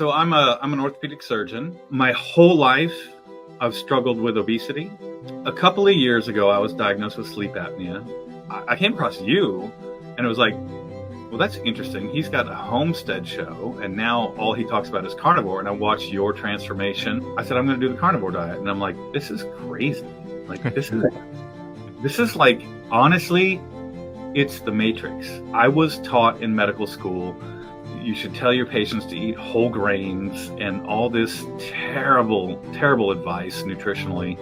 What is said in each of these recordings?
So I'm an orthopedic surgeon. My whole life, I've struggled with obesity. A couple of years ago, I was diagnosed with sleep apnea. I came across you, and it was like, well, that's interesting. He's got a Homestead show, and now all he talks about is carnivore. And I watched your transformation. I said, I'm going to do the carnivore diet, and I'm like, this is crazy. Like this is like, honestly, it's the Matrix. I was taught in medical school you should tell your patients to eat whole grains and all this terrible, terrible advice nutritionally.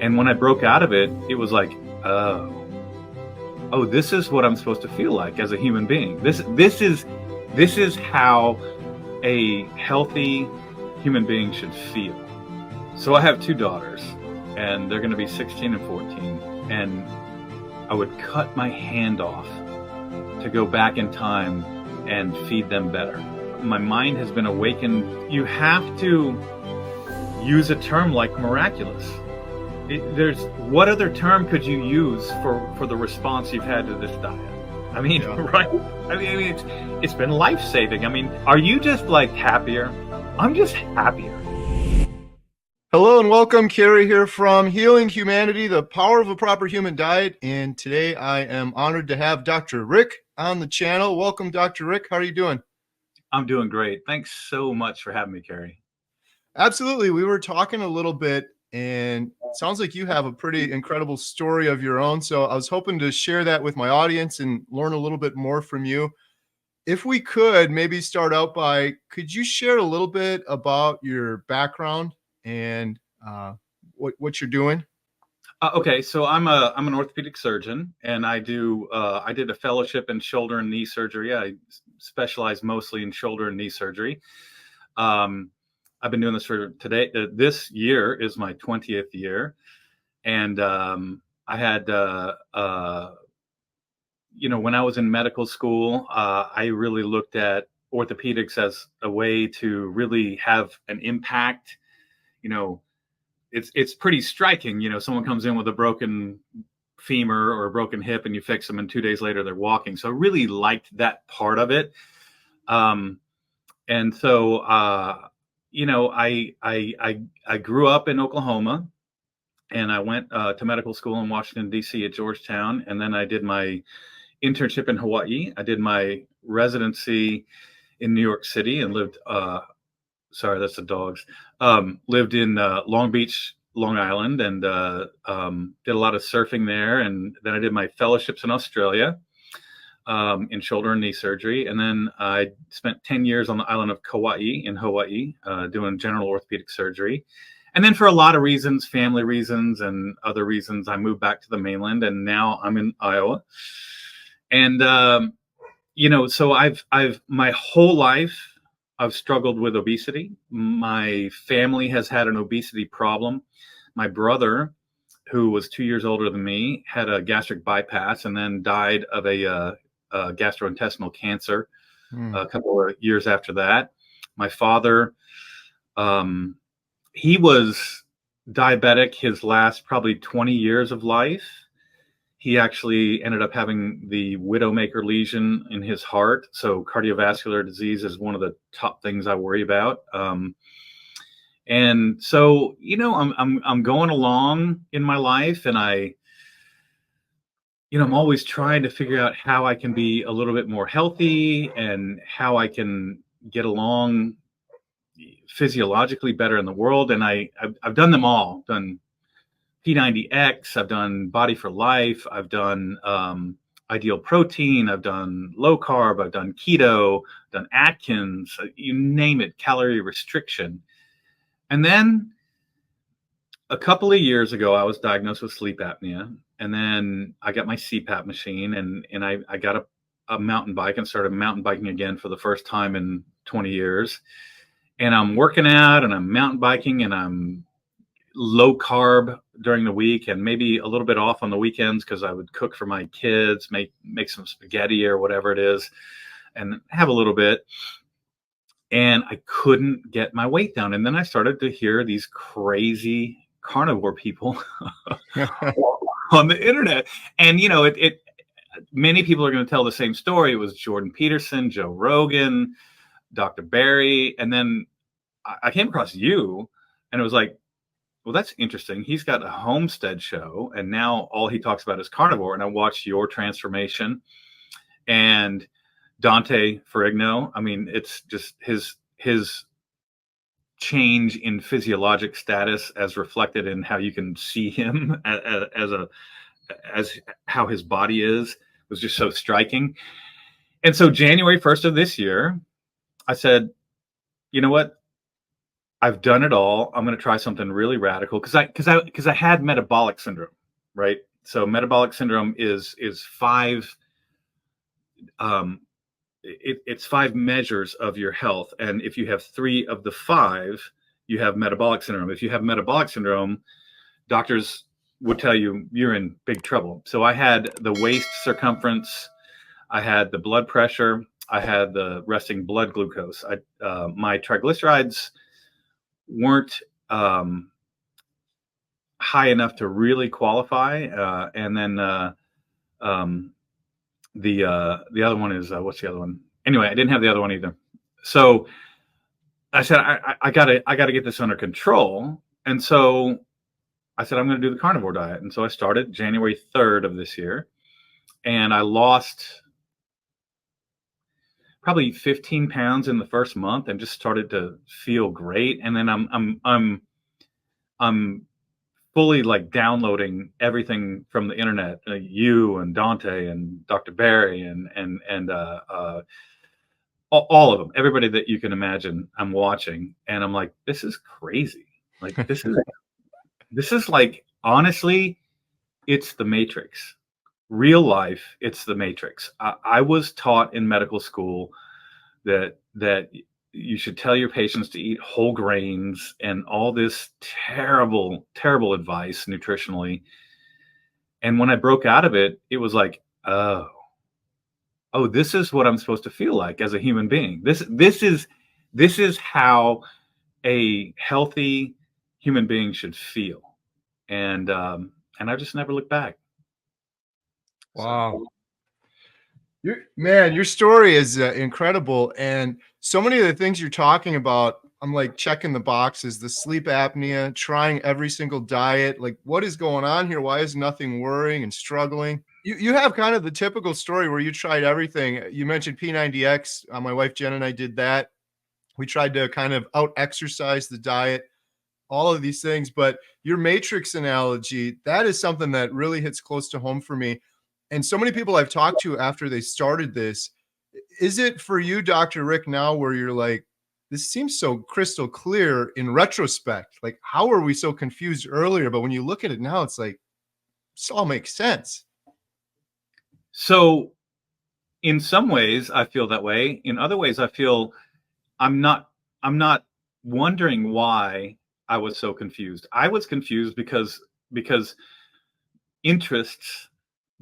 And when I broke out of it, it was like, oh, this is what I'm supposed to feel like as a human being. This is how a healthy human being should feel. So I have two daughters, and they're going to be 16 and 14, and I would cut my hand off to go back in time and feed them better. My mind has been awakened. You have to use a term like miraculous. What other term could you use for the response you've had to this diet? I mean, yeah. Right? I mean, it's been life-saving. I mean, are you just like happier? I'm just happier. Hello and welcome. Carrie here from Healing Humanity, the Power of a Proper Human Diet. And today I am honored to have Dr. Rick on the channel. Welcome, Dr. Rick. How are you doing? I'm doing great. Thanks so much for having me, Carrie. Absolutely. We were talking a little bit, and it sounds like you have a pretty incredible story of your own. So I was hoping to share that with my audience and learn a little bit more from you. If we could maybe start out by, could you share a little bit about your background and what you're doing? Okay, so I'm an orthopedic surgeon, and I did a fellowship in shoulder and knee surgery. I specialize mostly in shoulder and knee surgery. I've been doing this for today. This year is my 20th year, and I had when I was in medical school, I really looked at orthopedics as a way to really have an impact. It's pretty striking. Someone comes in with a broken femur or a broken hip, and you fix them, and 2 days later they're walking. So I really liked that part of it. And so I grew up in Oklahoma, and I went to medical school in Washington, D.C. at Georgetown, and then I did my internship in Hawaii. I did my residency in New York City and lived. Sorry, that's the dogs. Lived in Long Beach, Long Island, and did a lot of surfing there. And then I did my fellowships in Australia in shoulder and knee surgery. And then I spent 10 years on the island of Kauai in Hawaii doing general orthopedic surgery. And then for a lot of reasons, family reasons and other reasons, I moved back to the mainland, and now I'm in Iowa. And, so I've my whole life, I've struggled with obesity. My family has had an obesity problem. My brother, who was 2 years older than me, had a gastric bypass and then died of a gastrointestinal cancer a couple of years after that. My father, he was diabetic his last probably 20 years of life. He actually ended up having the widowmaker lesion in his heart. So cardiovascular disease is one of the top things I worry about. And so, I'm going along in my life, and I'm always trying to figure out how I can be a little bit more healthy and how I can get along physiologically better in the world. And I've done them all. Done P90X, I've done Body for Life, I've done Ideal Protein, I've done low carb, I've done keto, done Atkins, you name it, calorie restriction. And then a couple of years ago, I was diagnosed with sleep apnea, and then I got my CPAP machine, and I got a mountain bike and started mountain biking again for the first time in 20 years. And I'm working out, and I'm mountain biking, and I'm low carb during the week and maybe a little bit off on the weekends because I would cook for my kids, make some spaghetti or whatever it is, and have a little bit. And I couldn't get my weight down. And then I started to hear these crazy carnivore people on the internet. And, many people are going to tell the same story. It was Jordan Peterson, Joe Rogan, Dr. Barry, and then I came across you, and it was like, well, that's interesting. He's got a Homestead show, and now all he talks about is carnivore. And I watched your transformation, and Dante Ferrigno. I mean, it's just his change in physiologic status as reflected in how you can see him as how his body is was just so striking. And so January 1st of this year, I said, you know what? I've done it all. I'm going to try something really radical because I had metabolic syndrome, right? So metabolic syndrome is five it's five measures of your health, and if you have three of the five, you have metabolic syndrome. If you have metabolic syndrome, doctors would tell you you're in big trouble. So I had the waist circumference, I had the blood pressure, I had the resting blood glucose. My triglycerides weren't high enough to really qualify, and then the other one is what's the other one? Anyway, I didn't have the other one either. So I said I gotta get this under control, and so I said I'm going to do the carnivore diet, and so I started January 3rd of this year, and I lost probably 15 pounds in the first month, and just started to feel great. And then I'm fully like downloading everything from the internet, you and Dante and Dr. Barry and all of them, everybody that you can imagine. I'm watching, and I'm like, this is crazy. Like this is like, honestly, it's the Matrix. Real life, it's the Matrix. I was taught in medical school that you should tell your patients to eat whole grains and all this terrible advice nutritionally. And when I broke out of it, it was like, oh, this is what I'm supposed to feel like as a human being. This is how a healthy human being should feel. And I just never looked back. Wow. Your story is incredible. And so many of the things you're talking about, I'm like checking the boxes, the sleep apnea, trying every single diet. Like, what is going on here? Why is nothing worrying and struggling? You have kind of the typical story where you tried everything. You mentioned P90X. My wife Jen and I did that. We tried to kind of out exercise the diet, all of these things. But your matrix analogy, that is something that really hits close to home for me. And so many people I've talked to after they started this, is it for you, Dr. Rick, now where you're like, this seems so crystal clear in retrospect? Like, how were we so confused earlier? But when you look at it now, it's like, this all makes sense. So in some ways I feel that way. In other ways, I feel I'm not wondering why I was so confused. I was confused because interests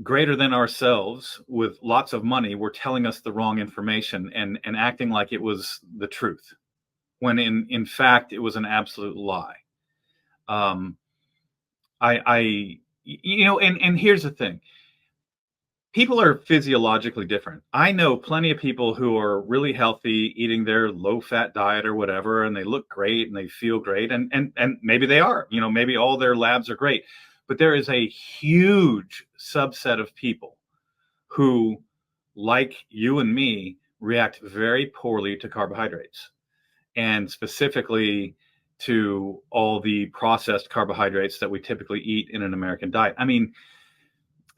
greater than ourselves with lots of money were telling us the wrong information and acting like it was the truth, when in fact it was an absolute lie. And here's the thing. People are physiologically different. I know plenty of people who are really healthy, eating their low-fat diet or whatever, and they look great and they feel great, and maybe they are. Maybe all their labs are great. But there is a huge subset of people who, like you and me, react very poorly to carbohydrates, and specifically to all the processed carbohydrates that we typically eat in an American diet. I mean,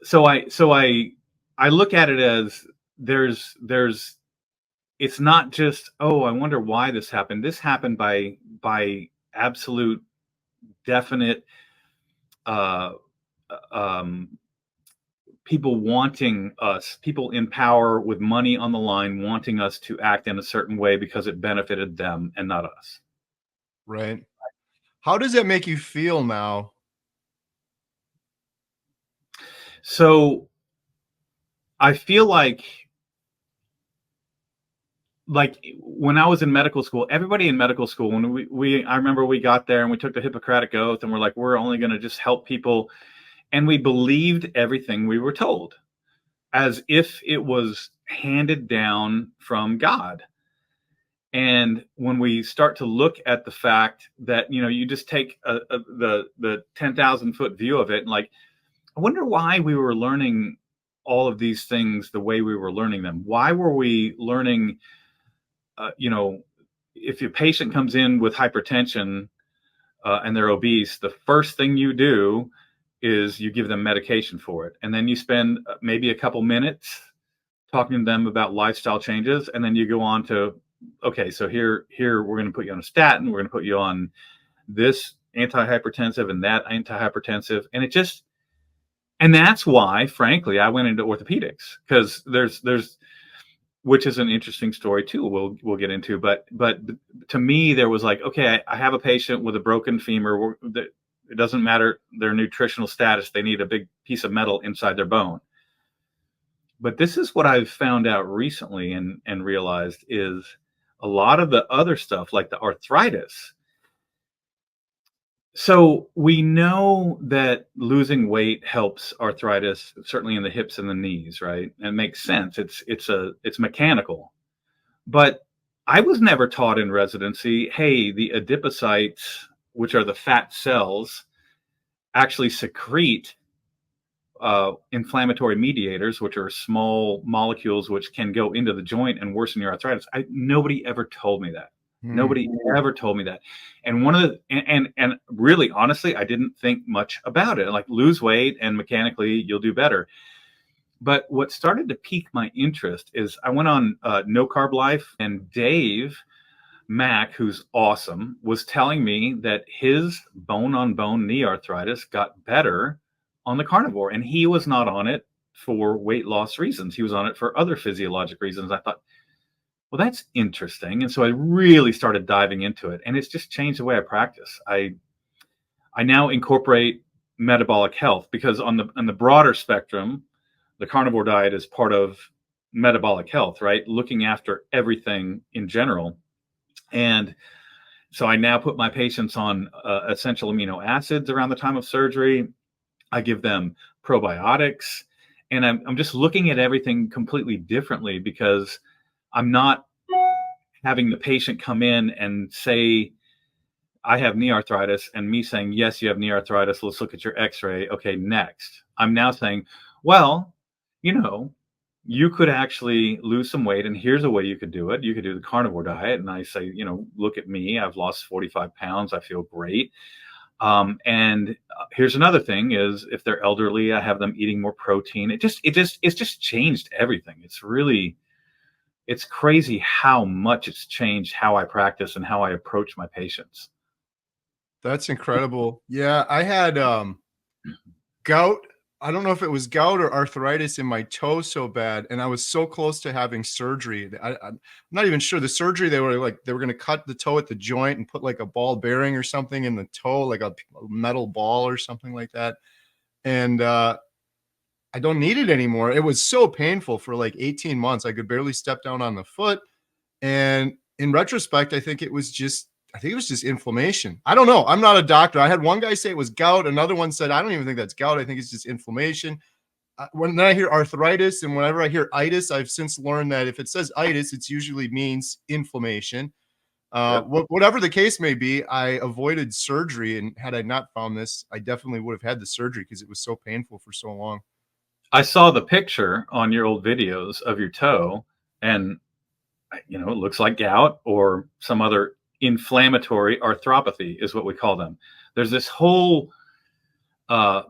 so I look at it as there's it's not just, oh, I wonder why this happened. This happened by absolute definite people wanting us, people in power with money on the line, wanting us to act in a certain way because it benefited them and not us. Right. How does that make you feel now? So I feel like when I was in medical school, everybody in medical school, when I remember we got there and we took the Hippocratic Oath and we're like, we're only going to just help people. And we believed everything we were told as if it was handed down from God. And when we start to look at the fact that, you just take the 10,000-foot view of it, and like, I wonder why we were learning all of these things the way we were learning them. Why were we learning, if your patient comes in with hypertension and they're obese, the first thing you do is you give them medication for it. And then you spend maybe a couple minutes talking to them about lifestyle changes. And then you go on to, okay, so here we're going to put you on a statin. We're going to put you on this antihypertensive and that antihypertensive. And that's why, frankly, I went into orthopedics, because there's which is an interesting story too. We'll get into, but to me, there was like, okay, I have a patient with a broken femur. It doesn't matter their nutritional status; they need a big piece of metal inside their bone. But this is what I've found out recently and realized is a lot of the other stuff, like the arthritis. So we know that losing weight helps arthritis, certainly in the hips and the knees, right? And it makes sense. It's mechanical. But I was never taught in residency, hey, the adipocytes, which are the fat cells, actually secrete inflammatory mediators, which are small molecules which can go into the joint and worsen your arthritis. Nobody ever told me that. Nobody ever told me that. And one of the, and really, honestly, I didn't think much about it. Like, lose weight and mechanically you'll do better. But what started to pique my interest is I went on No Carb Life, and Dave Mack, who's awesome, was telling me that his bone on bone knee arthritis got better on the carnivore. And he was not on it for weight loss reasons. He was on it for other physiologic reasons. I thought, well, that's interesting. And so I really started diving into it, and it's just changed the way I practice. I now incorporate metabolic health, because on the broader spectrum, the carnivore diet is part of metabolic health, right? Looking after everything in general. And so I now put my patients on essential amino acids around the time of surgery. I give them probiotics, and I'm just looking at everything completely differently, because I'm not having the patient come in and say, I have knee arthritis, and me saying, yes, you have knee arthritis. Let's look at your x-ray. Okay, next. I'm now saying, well, you could actually lose some weight, and here's a way you could do it. You could do the carnivore diet. And I say, look at me. I've lost 45 pounds. I feel great. And here's another thing is, if they're elderly, I have them eating more protein. It's just changed everything. It's crazy how much it's changed how I practice and how I approach my patients. That's incredible. Yeah, I had gout. I don't know if it was gout or arthritis in my toe so bad, and I was so close to having surgery. I'm not even sure the surgery. They were going to cut the toe at the joint and put like a ball bearing or something in the toe, like a metal ball or something like that. And I don't need it anymore. It was so painful for like 18 months. I could barely step down on the foot. And in retrospect, I think it was just inflammation. I don't know. I'm not a doctor. I had one guy say it was gout. Another one said, I don't even think that's gout. I think it's just inflammation. When I hear arthritis, and whenever I hear itis, I've since learned that if it says itis, it usually means inflammation. Yep. Whatever the case may be, I avoided surgery. And had I not found this, I definitely would have had the surgery, because it was so painful for so long. I saw the picture on your old videos of your toe, and it looks like gout or some other inflammatory arthropathy is what we call them. There's this whole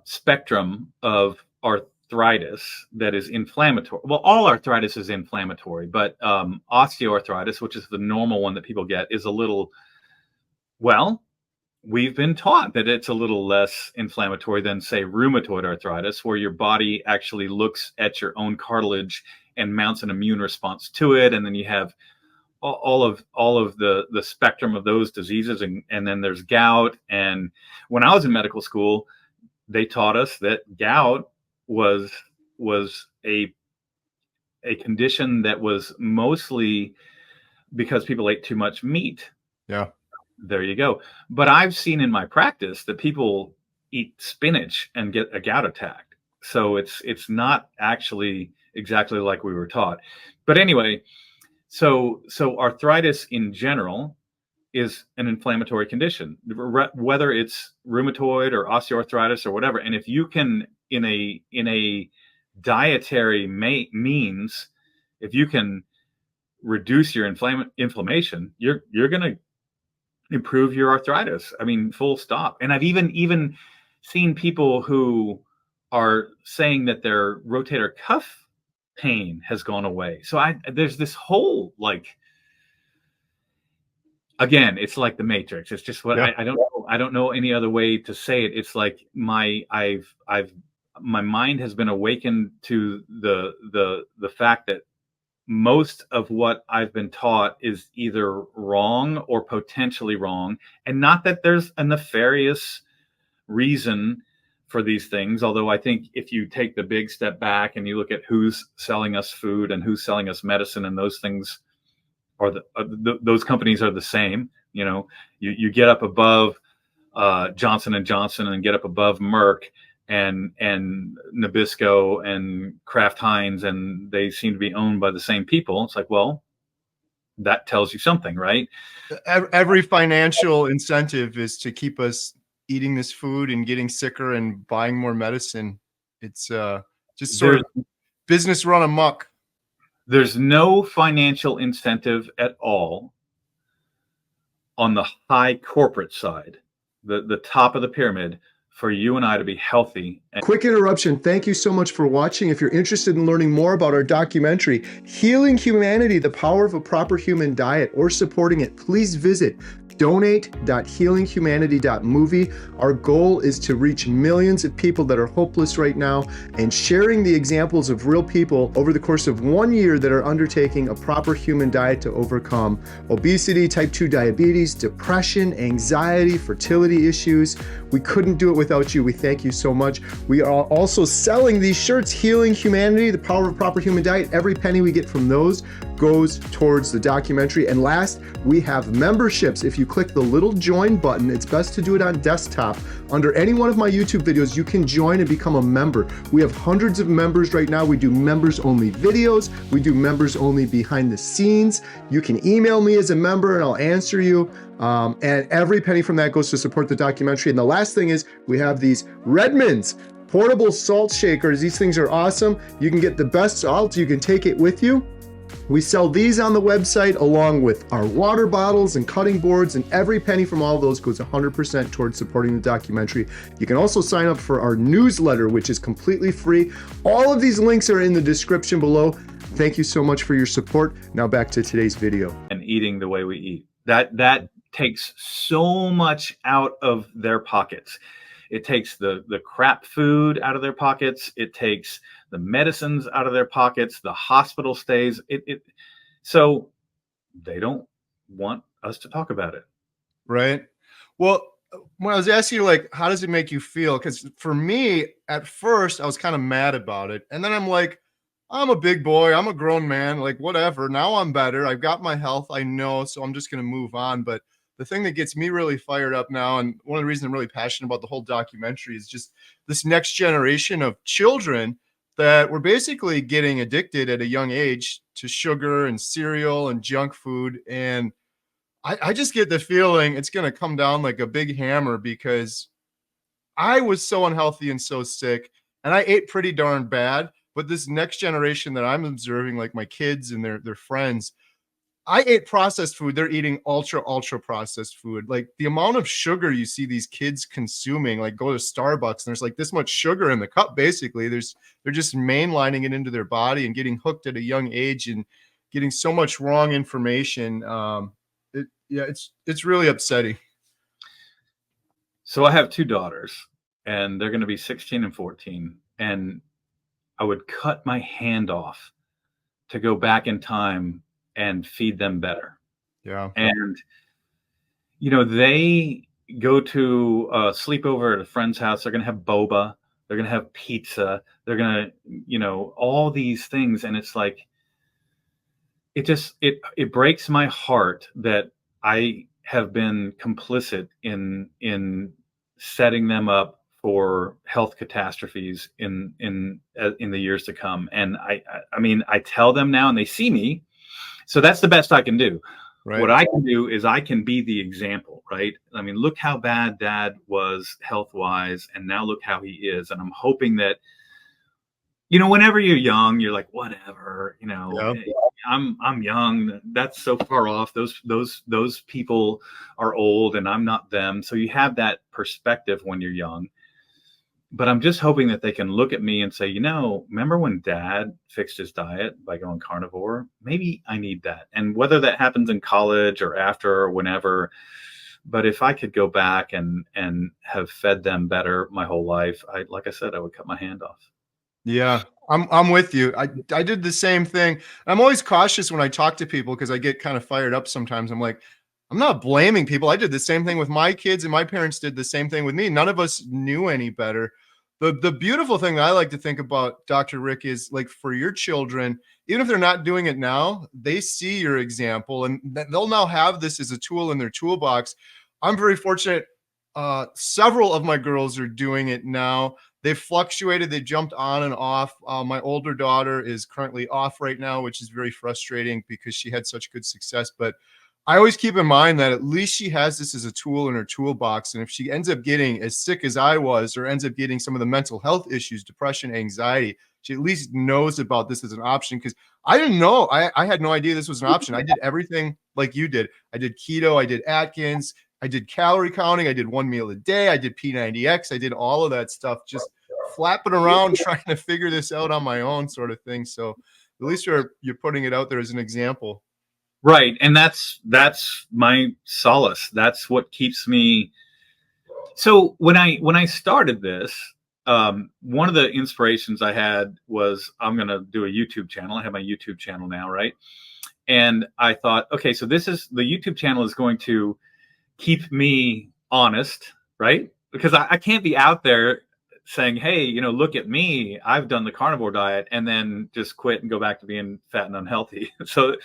spectrum of arthritis that is inflammatory. Well, all arthritis is inflammatory, but osteoarthritis, which is the normal one that people get, is a little, well, we've been taught that it's a little less inflammatory than, say, rheumatoid arthritis, where your body actually looks at your own cartilage and mounts an immune response to it. And then you have all of the spectrum of those diseases. And then there's gout. And when I was in medical school, they taught us that gout was a condition that was mostly because people ate too much meat. Yeah. There you go. But I've seen in my practice that people eat spinach and get a gout attack. So it's not actually exactly like we were taught. But anyway, So arthritis in general is an inflammatory condition, whether it's rheumatoid or osteoarthritis or whatever. And if you can, in a dietary means, if you can reduce your inflammation, you're going to improve your arthritis. I mean, full stop. And I've even seen people who are saying that their rotator cuff pain has gone away. So there's this whole, like, again, it's like the Matrix. It's just what Yeah. I don't know any other way to say it. It's like my mind has been awakened to the fact that most of what I've been taught is either wrong or potentially wrong. And not that there's a nefarious reason for these things, although I think if you take the big step back and you look at who's selling us food and who's selling us medicine, and those things are those companies are the same. You know, you get up above Johnson and Johnson and get up above Merck and Nabisco and Kraft Heinz, and they seem to be owned by the same people. It's like, well, that tells you something, right? Every financial incentive is to keep us eating this food and getting sicker and buying more medicine. It's just sort of business run amok. There's no financial incentive at all on the high corporate side, the top of the pyramid, for you and I to be healthy. Quick interruption. Thank you so much for watching. If you're interested in learning more about our documentary, Healing Humanity, The Power of a Proper Human Diet, or supporting it, please visit donate.healinghumanity.movie. Our goal is to reach millions of people that are hopeless right now, and sharing the examples of real people over the course of 1 year that are undertaking a proper human diet to overcome obesity, type 2 diabetes, depression, anxiety, fertility issues. We couldn't do it without you. We thank you so much. We are also selling these shirts, Healing Humanity, The Power of a Proper Human Diet. Every penny we get from those goes towards the documentary. And last, we have memberships. If you click the little join button, it's best to do it on desktop. Under any one of my YouTube videos, you can join and become a member. We have hundreds of members right now. We do members only videos. We do members only behind the scenes. You can email me as a member and I'll answer you. And every penny from that goes to support the documentary. And the last thing is we have these Redmond's portable salt shakers. These things are awesome. You can get the best salt. You can take it with you. We sell these on the website along with our water bottles and cutting boards, and every penny from all of those goes 100% towards supporting the documentary. You can also sign up for our newsletter, which is completely free. All of these links are in the description below. Thank you so much for your support. Now back to today's video. And eating the way we eat. That takes so much out of their pockets. It takes the crap food out of their pockets. It takes the medicines out of their pockets, the hospital stays. So they don't want us to talk about it. Right. Well, when I was asking you, like, how does it make you feel? Because for me, at first, I was kind of mad about it. And then I'm like, I'm a big boy. I'm a grown man. Like, whatever. Now I'm better. I've got my health. I know. So I'm just going to move on. But the thing that gets me really fired up now, and one of the reasons I'm really passionate about the whole documentary, is just this next generation of children that were basically getting addicted at a young age to sugar and cereal and junk food. And I just get the feeling it's going to come down like a big hammer, because I was so unhealthy and so sick, and I ate pretty darn bad. But this next generation that I'm observing, like my kids and their friends, I ate processed food. They're eating ultra processed food. Like the amount of sugar you see these kids consuming, like go to Starbucks and there's like this much sugar in the cup. Basically, they're just mainlining it into their body and getting hooked at a young age and getting so much wrong information. It's really upsetting. So I have two daughters, and they're going to be 16 and 14, and I would cut my hand off to go back in time and feed them better. Yeah. And, they go to a sleepover at a friend's house. They're going to have boba. They're going to have pizza. They're going to, all these things. And it's like, it breaks my heart that I have been complicit in setting them up for health catastrophes in the years to come. And I mean, I tell them now, and they see me, So that's the best I can do. Right. What I can do is I can be the example, right? I mean, look how bad dad was health wise, and now look how he is. And I'm hoping that, whenever you're young, you're like, whatever, Yeah. I'm young. That's so far off. Those people are old and I'm not them. So you have that perspective when you're young. But I'm just hoping that they can look at me and say, remember when dad fixed his diet by going carnivore? Maybe I need that. And whether that happens in college or after or whenever, but if I could go back and have fed them better my whole life, like I said, I would cut my hand off. Yeah, I'm with you. I did the same thing. I'm always cautious when I talk to people because I get kind of fired up sometimes. I'm like, I'm not blaming people. I did the same thing with my kids, and my parents did the same thing with me. None of us knew any better. The beautiful thing that I like to think about, Dr. Rick, is like for your children, even if they're not doing it now, they see your example and they'll now have this as a tool in their toolbox. I'm very fortunate. Several of my girls are doing it now. They've fluctuated. They jumped on and off. My older daughter is currently off right now, which is very frustrating because she had such good success. But I always keep in mind that at least she has this as a tool in her toolbox. And if she ends up getting as sick as I was, or ends up getting some of the mental health issues, depression, anxiety, she at least knows about this as an option. Because I didn't know. I had no idea this was an option. I did everything like you did. I did keto. I did Atkins. I did calorie counting. I did one meal a day. I did P90X. I did all of that stuff, just flapping around trying to figure this out on my own, sort of thing. So at least you're putting it out there as an example. Right. And that's my solace. That's what keeps me. So when I started this, one of the inspirations I had was I'm going to do a YouTube channel. I have my YouTube channel now, right? And I thought, okay, so the YouTube channel is going to keep me honest, right? Because I can't be out there saying, hey, look at me, I've done the carnivore diet, and then just quit and go back to being fat and unhealthy. So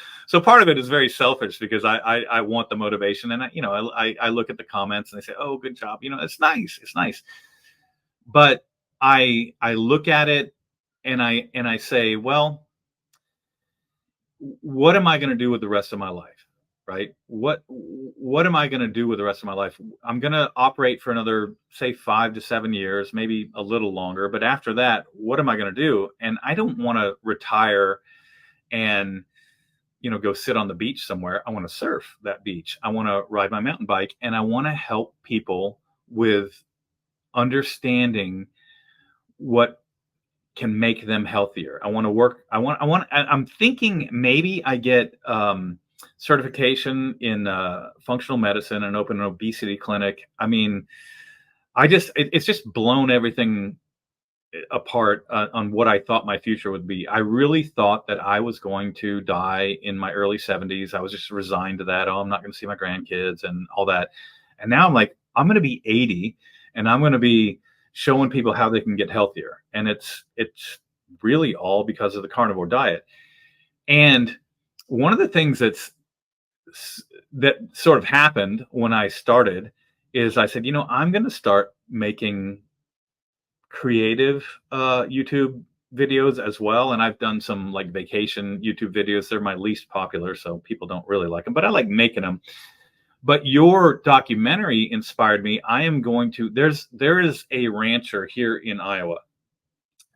part of it is very selfish because I want the motivation, and I look at the comments and I say, oh, good job, it's nice. But I look at it and I say, well, what am I going to do with the rest of my life? Right? What am I going to do with the rest of my life? I'm going to operate for another, say, 5 to 7 years, maybe a little longer. But after that, what am I going to do? And I don't want to retire and, go sit on the beach somewhere. I want to surf that beach. I want to ride my mountain bike, and I want to help people with understanding what can make them healthier. I want to work. I'm thinking maybe I get, certification in functional medicine and open an obesity clinic. I mean, it's just blown everything apart on what I thought my future would be. I really thought that I was going to die in my early 70s. I was just resigned to that. Oh, I'm not going to see my grandkids and all that. And now I'm like, I'm going to be 80 and I'm going to be showing people how they can get healthier. And it's really all because of the carnivore diet. And one of the things that sort of happened when I started is I said, I'm going to start making creative YouTube videos as well. And I've done some like vacation YouTube videos. They're my least popular, so people don't really like them, but I like making them. But your documentary inspired me. I am going to, there is a rancher here in Iowa,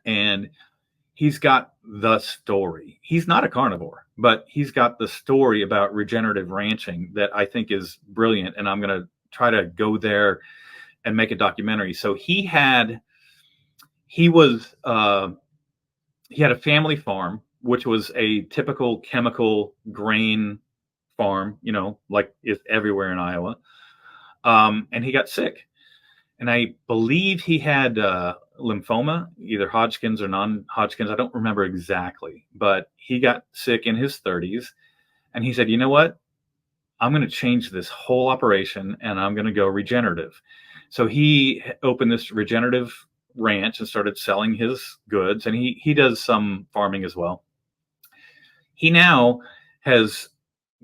and he's got the story. He's not a carnivore, but he's got the story about regenerative ranching that I think is brilliant. And I'm going to try to go there and make a documentary. So he had a family farm, which was a typical chemical grain farm, like is everywhere in Iowa. And he got sick. And I believe he had lymphoma, either Hodgkin's or non-Hodgkin's. I don't remember exactly, but he got sick in his 30s. And he said, you know what? I'm going to change this whole operation and I'm going to go regenerative. So he opened this regenerative ranch and started selling his goods. And he does some farming as well. He now has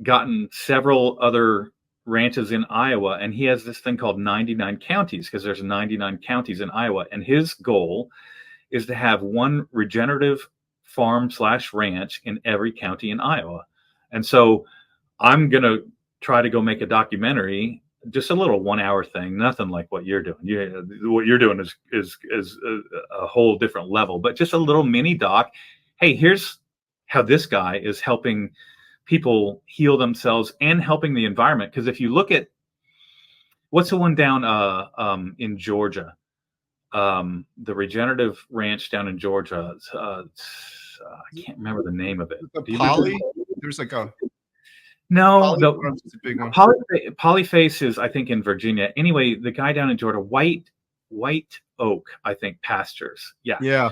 gotten several other ranches in Iowa, and he has this thing called 99 counties because there's 99 counties in Iowa. And his goal is to have one regenerative farm / ranch in every county in Iowa. And so I'm going to try to go make a documentary, just a little 1 hour thing, nothing like what you're doing. What you're doing is a whole different level, but just a little mini doc. Hey, here's how this guy is helping people heal themselves and helping the environment. Because if you look at what's the one down in Georgia, the Regenerative Ranch down in Georgia, I can't remember the name of it. The poly, there's like a no, the a big one. Polyface is, I think, in Virginia. Anyway, the guy down in Georgia, White Oak, I think, pastures. Yeah.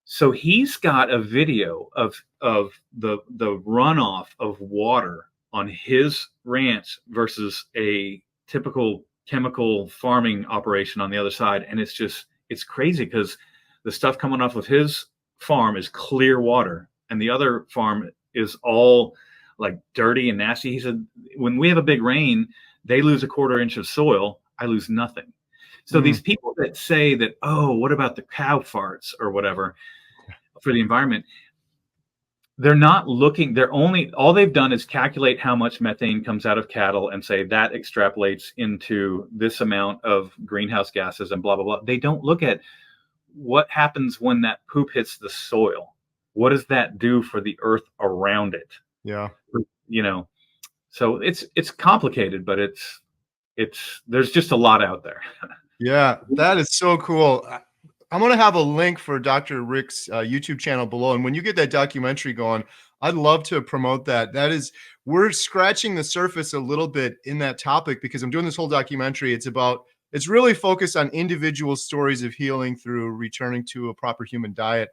So he's got a video of the runoff of water on his ranch versus a typical chemical farming operation on the other side, and it's crazy because the stuff coming off of his farm is clear water, and the other farm is all like dirty and nasty. He said, when we have a big rain, they lose a 1/4 inch of soil. I lose nothing. So these people that say that, oh, what about the cow farts or whatever for the environment? They're not looking, all they've done is calculate how much methane comes out of cattle and say that extrapolates into this amount of greenhouse gases and blah, blah, blah. They don't look at what happens when that poop hits the soil. What does that do for the earth around it? Yeah. So it's complicated, but there's just a lot out there. Yeah, that is so cool. I'm going to have a link for Dr. Rick's YouTube channel below. And when you get that documentary going, I'd love to promote that. We're scratching the surface a little bit in that topic because I'm doing this whole documentary. It's really focused on individual stories of healing through returning to a proper human diet.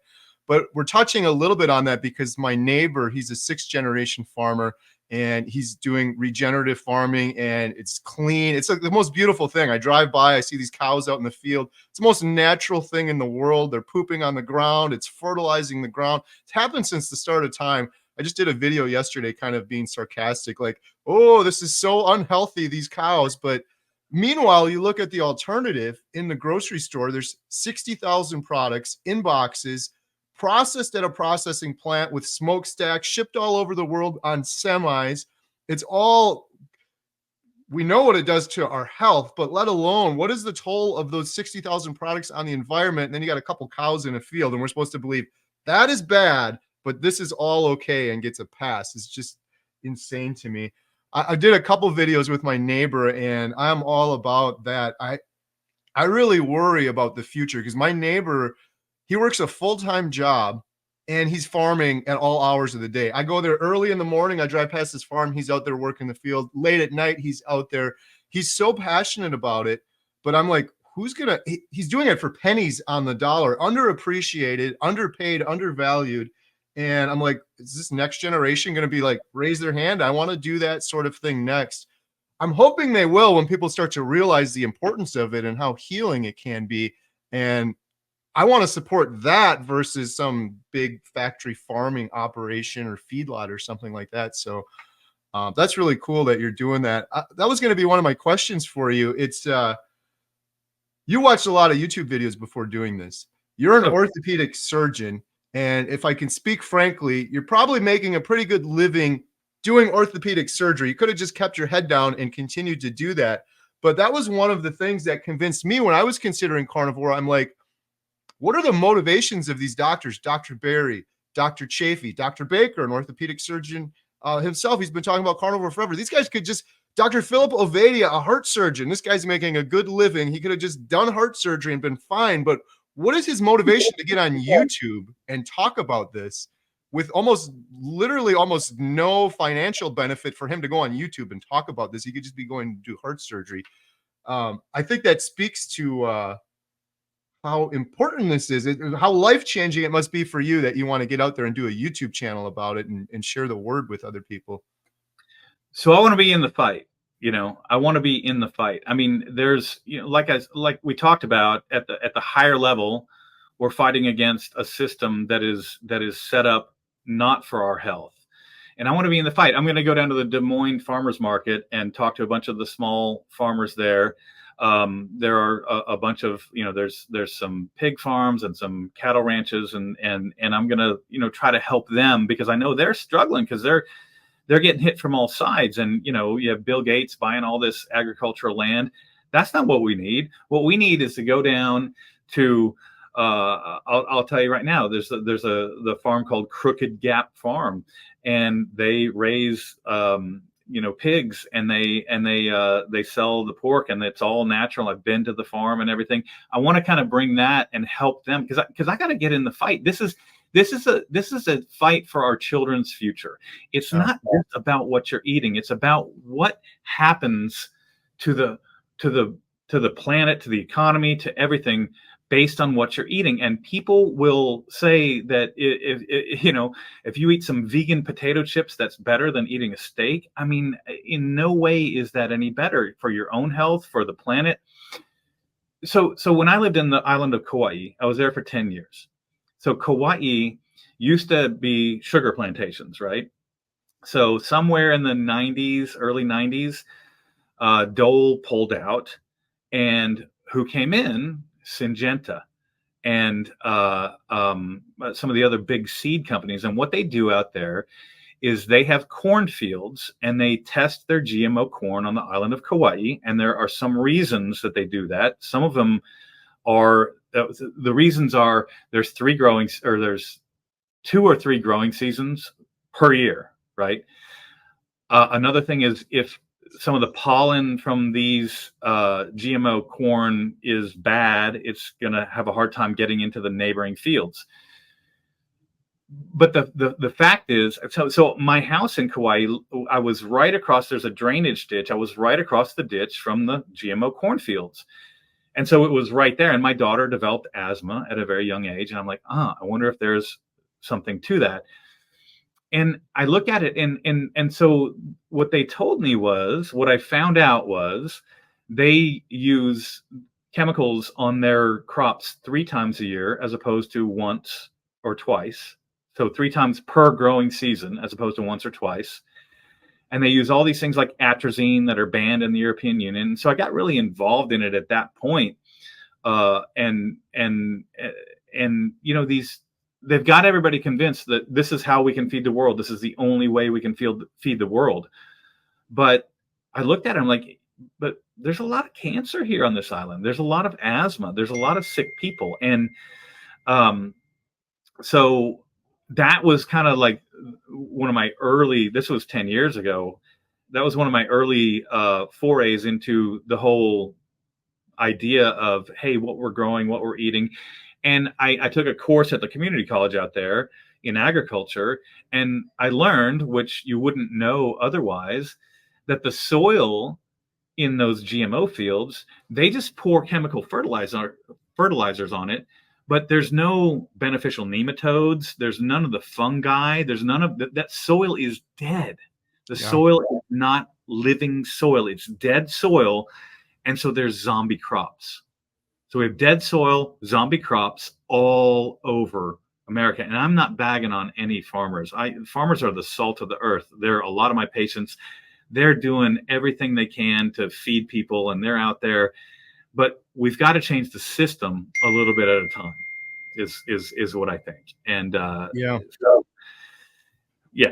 But we're touching a little bit on that because my neighbor, he's a 6th generation farmer, and he's doing regenerative farming, and it's clean. It's like the most beautiful thing. I drive by, I see these cows out in the field. It's the most natural thing in the world. They're pooping on the ground. It's fertilizing the ground. It's happened since the start of time. I just did a video yesterday kind of being sarcastic, like, oh, this is so unhealthy, these cows. But meanwhile, you look at the alternative in the grocery store, there's 60,000 products in boxes, processed at a processing plant with smokestacks, shipped all over the world on semis. We know what it does to our health, but let alone what is the toll of those 60,000 products on the environment? And then you got a couple cows in a field, and we're supposed to believe that is bad, but this is all okay and gets a pass. It's just insane to me. I did a couple videos with my neighbor, and I'm all about that. I really worry about the future because my neighbor, he works a full-time job and he's farming at all hours of the day. I go there early in the morning. I drive past his farm. He's out there working the field. Late at night, he's out there. He's so passionate about it. But I'm like, he's doing it for pennies on the dollar, underappreciated, underpaid, undervalued. And I'm like, is this next generation going to be like, raise their hand? I want to do that sort of thing next. I'm hoping they will when people start to realize the importance of it and how healing it can be. And I want to support that versus some big factory farming operation or feedlot or something like that. So that's really cool that you're doing that. That was going to be one of my questions for you. It's you watched a lot of YouTube videos before doing this. You're an orthopedic surgeon. And if I can speak frankly, you're probably making a pretty good living doing orthopedic surgery. You could have just kept your head down and continued to do that. But that was one of the things that convinced me when I was considering carnivore. I'm like, what are the motivations of these doctors? Dr. Berry, Dr. Chafee, Dr. Baker, an orthopedic surgeon himself. He's been talking about carnivore forever. These guys could just, Dr. Philip Ovadia, a heart surgeon. This guy's making a good living. He could have just done heart surgery and been fine. But what is his motivation to get on YouTube and talk about this with literally almost no financial benefit for him to go on YouTube and talk about this? He could just be going to do heart surgery. I think that speaks to how important this is, how life-changing it must be for you that you want to get out there and do a YouTube channel about it and share the word with other people. So I want to be in the fight. I want to be in the fight. I mean, there's, like we talked about at the higher level, we're fighting against a system that is set up not for our health. And I want to be in the fight. I'm going to go down to the Des Moines farmers market and talk to a bunch of the small farmers there. There are a bunch of, there's some pig farms and some cattle ranches, and I'm going to, try to help them because I know they're struggling because they're getting hit from all sides. And, you have Bill Gates buying all this agricultural land. That's not what we need. What we need is to go down to, I'll tell you right now, there's the farm called Crooked Gap Farm, and they raise, pigs, and they sell the pork, and it's all natural. I've been to the farm and everything. I want to kind of bring that and help them, because I got to get in the fight. This is a fight for our children's future. It's not just about what you're eating. It's about what happens to the planet, to the economy, to everything, based on what you're eating. And people will say that if you eat some vegan potato chips, that's better than eating a steak. I mean, in no way is that any better for your own health, for the planet. So when I lived in the island of Kauai, I was there for 10 years. So Kauai used to be sugar plantations, right? So somewhere in the 90s, early 90s, Dole pulled out, and who came in? Syngenta and some of the other big seed companies. And what they do out there is they have cornfields, and they test their GMO corn on the island of Kauai. And there are some reasons that they do that. Some of them are, the reasons are, there's 2 or 3 growing seasons per year, right? Another thing is, if some of the pollen from these GMO corn is bad, it's going to have a hard time getting into the neighboring fields. But the fact is, so my house in Kauai, I was right across, there's a drainage ditch. I was right across the ditch from the GMO cornfields. And so it was right there. And my daughter developed asthma at a very young age. And I'm like, I wonder if there's something to that. And I look at it, and so what they told me was, what I found out was, they use chemicals on their crops 3 times a year as opposed to once or twice. So 3 times per growing season as opposed to once or twice. And they use all these things like atrazine that are banned in the European Union. So I got really involved in it at that point. They've got everybody convinced that this is how we can feed the world. This is the only way we can feed the world. But I looked at it, I'm like, but there's a lot of cancer here on this island. There's a lot of asthma. There's a lot of sick people. And so that was kind of like one of my early, this was 10 years ago. That was one of my early forays into the whole idea of, hey, what we're growing, what we're eating. And I took a course at the community college out there in agriculture, and I learned, which you wouldn't know otherwise, that the soil in those GMO fields, they just pour chemical fertilizers on it, but there's no beneficial nematodes. There's none of the fungi. There's none of that. Soil is dead. The soil is not living soil. It's dead soil. And so there's zombie crops. So we have dead soil, zombie crops all over America. And I'm not bagging on any farmers. Farmers are the salt of the earth. They're a lot of my patients. They're doing everything they can to feed people, and they're out there. But we've got to change the system a little bit at a time, is what I think. And I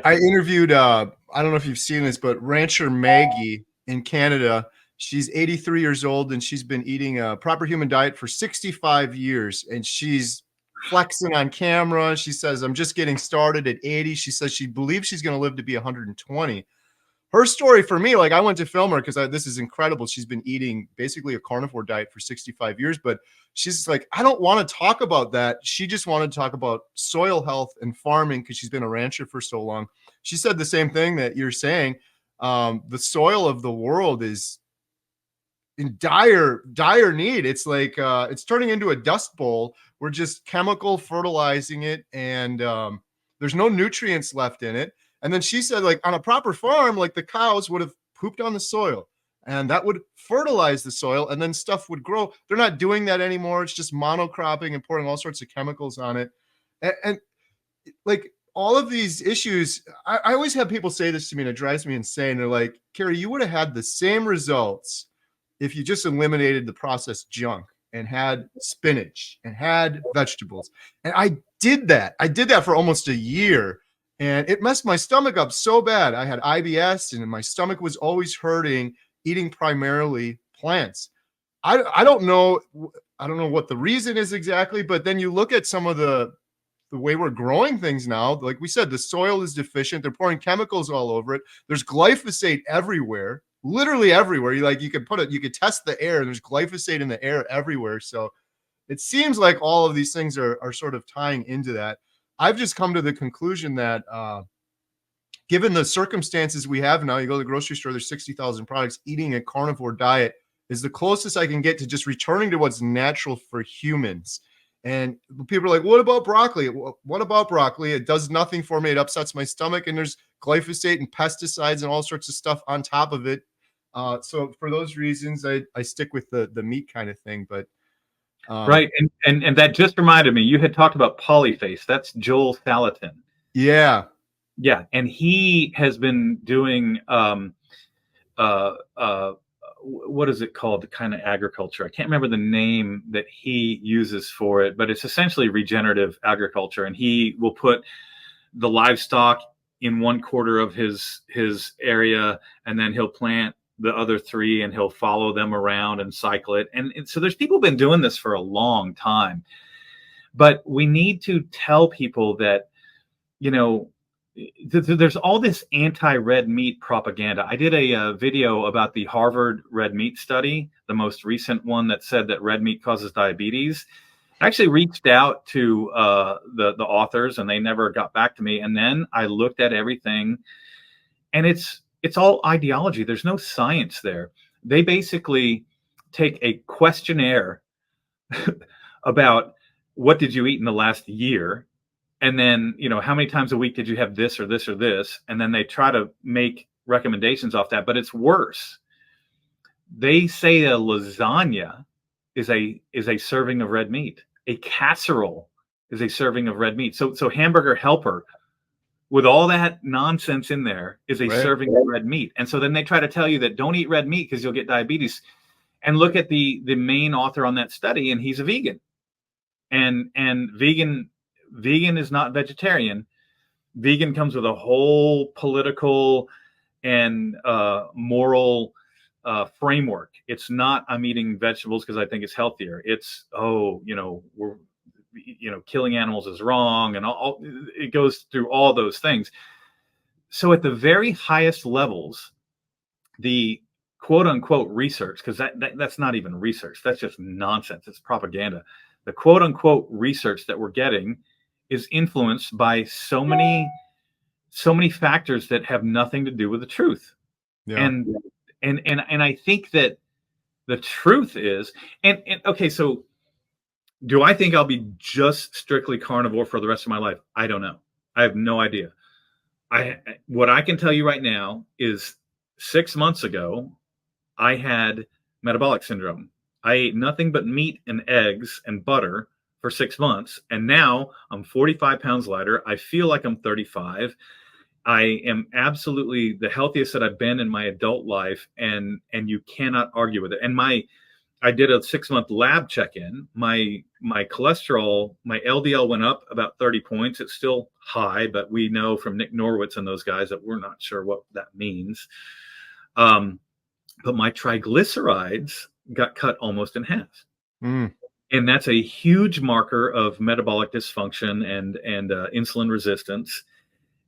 interviewed, I don't know if you've seen this, but rancher Maggie in Canada. She's 83 years old, and she's been eating a proper human diet for 65 years. And she's flexing on camera. She says, I'm just getting started at 80. She says she believes she's going to live to be 120. Her story for me, like, I went to film her because this is incredible. She's been eating basically a carnivore diet for 65 years, but she's like, I don't want to talk about that. She just wanted to talk about soil health and farming because she's been a rancher for so long. She said the same thing that you're saying. The soil of the world is in dire need. It's like it's turning into a dust bowl. We're just chemical fertilizing it, and there's no nutrients left in it. And then she said, like, on a proper farm, like, the cows would have pooped on the soil, and that would fertilize the soil, and then stuff would grow. They're not doing that anymore. It's just monocropping and pouring all sorts of chemicals on it. And like, all of these issues, I always have people say this to me, and it drives me insane. They're like, Kerry, you would have had the same results if you just eliminated the processed junk and had spinach and had vegetables. And I did that. I did that for almost a year. And it messed my stomach up so bad. I had IBS and my stomach was always hurting, eating primarily plants. I don't know. I don't know what the reason is exactly, but then you look at some of the way we're growing things now. Like we said, the soil is deficient. They're pouring chemicals all over it. There's glyphosate everywhere, literally everywhere. You could put it, you could test the air. There's glyphosate in the air everywhere. So it seems like all of these things are sort of tying into that. I've just come to the conclusion that given the circumstances we have now, you go to the grocery store, there's 60,000 products. Eating a carnivore diet is the closest I can get to just returning to what's natural for humans. And people are like, what about broccoli? What about broccoli? It does nothing for me. It upsets my stomach. And there's glyphosate and pesticides and all sorts of stuff on top of it. So for those reasons, I stick with the meat kind of thing. But Right. And that just reminded me, you had talked about polyface. That's Joel Salatin. yeah. Yeah. And he has been doing what is it called? The kind of agriculture. I can't remember the name that he uses for it, but it's essentially regenerative agriculture. And he will put the livestock in one quarter of his area, and then he'll plant the other three, and he'll follow them around and cycle it. And so there's people been doing this for a long time, but we need to tell people that, you know, there's all this anti-red meat propaganda. I did a video about the Harvard red meat study, the most recent one that said that red meat causes diabetes. I actually reached out to the authors, and they never got back to me. And then I looked at everything, and it's all ideology. There's no science there. They basically take a questionnaire about what did you eat in the last year, and then, you know, how many times a week did you have this or this or this? And then they try to make recommendations off that, but it's worse. They say a lasagna is a serving of red meat. A casserole is a serving of red meat. So Hamburger Helper, with all that nonsense in there, is a serving of red meat. And so then they try to tell you that don't eat red meat because you'll get diabetes. And look at the main author on that study, and he's a vegan. And vegan is not vegetarian. Vegan comes with a whole political and moral framework. It's not, I'm eating vegetables because I think it's healthier. It's, we're, killing animals is wrong, and all it goes through all those things. So at the very highest levels, the quote unquote research, because that's not even research, that's just nonsense, it's propaganda. The quote unquote research that we're getting is influenced by so many factors that have nothing to do with the truth. Yeah. And I think that the truth is, and okay, so do I think I'll be just strictly carnivore for the rest of my life? I don't know. I have no idea. What I can tell you right now is 6 months ago, I had metabolic syndrome. I ate nothing but meat and eggs and butter for 6 months. And now I'm 45 pounds lighter. I feel like I'm 35. I am absolutely the healthiest that I've been in my adult life. And you cannot argue with it. And I did a 6-month lab check-in. My cholesterol, my LDL went up about 30 points. It's still high, but we know from Nick Norwitz and those guys that we're not sure what that means. But my triglycerides got cut almost in half. Mm. And that's a huge marker of metabolic dysfunction and insulin resistance.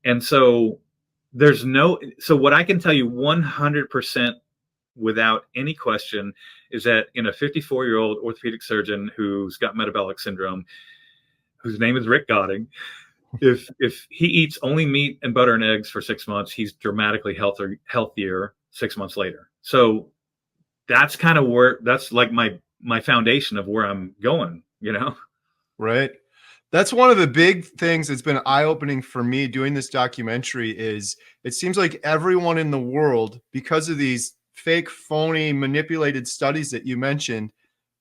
And so so what I can tell you 100% without any question is that in a 54-year-old orthopedic surgeon who's got metabolic syndrome, whose name is Rick Godding, if he eats only meat and butter and eggs for 6 months, he's dramatically healthier 6 months later. So that's kind of that's like my foundation of where I'm going, Right. That's one of the big things that's been eye-opening for me doing this documentary is it seems like everyone in the world, because of these fake, phony, manipulated studies that you mentioned,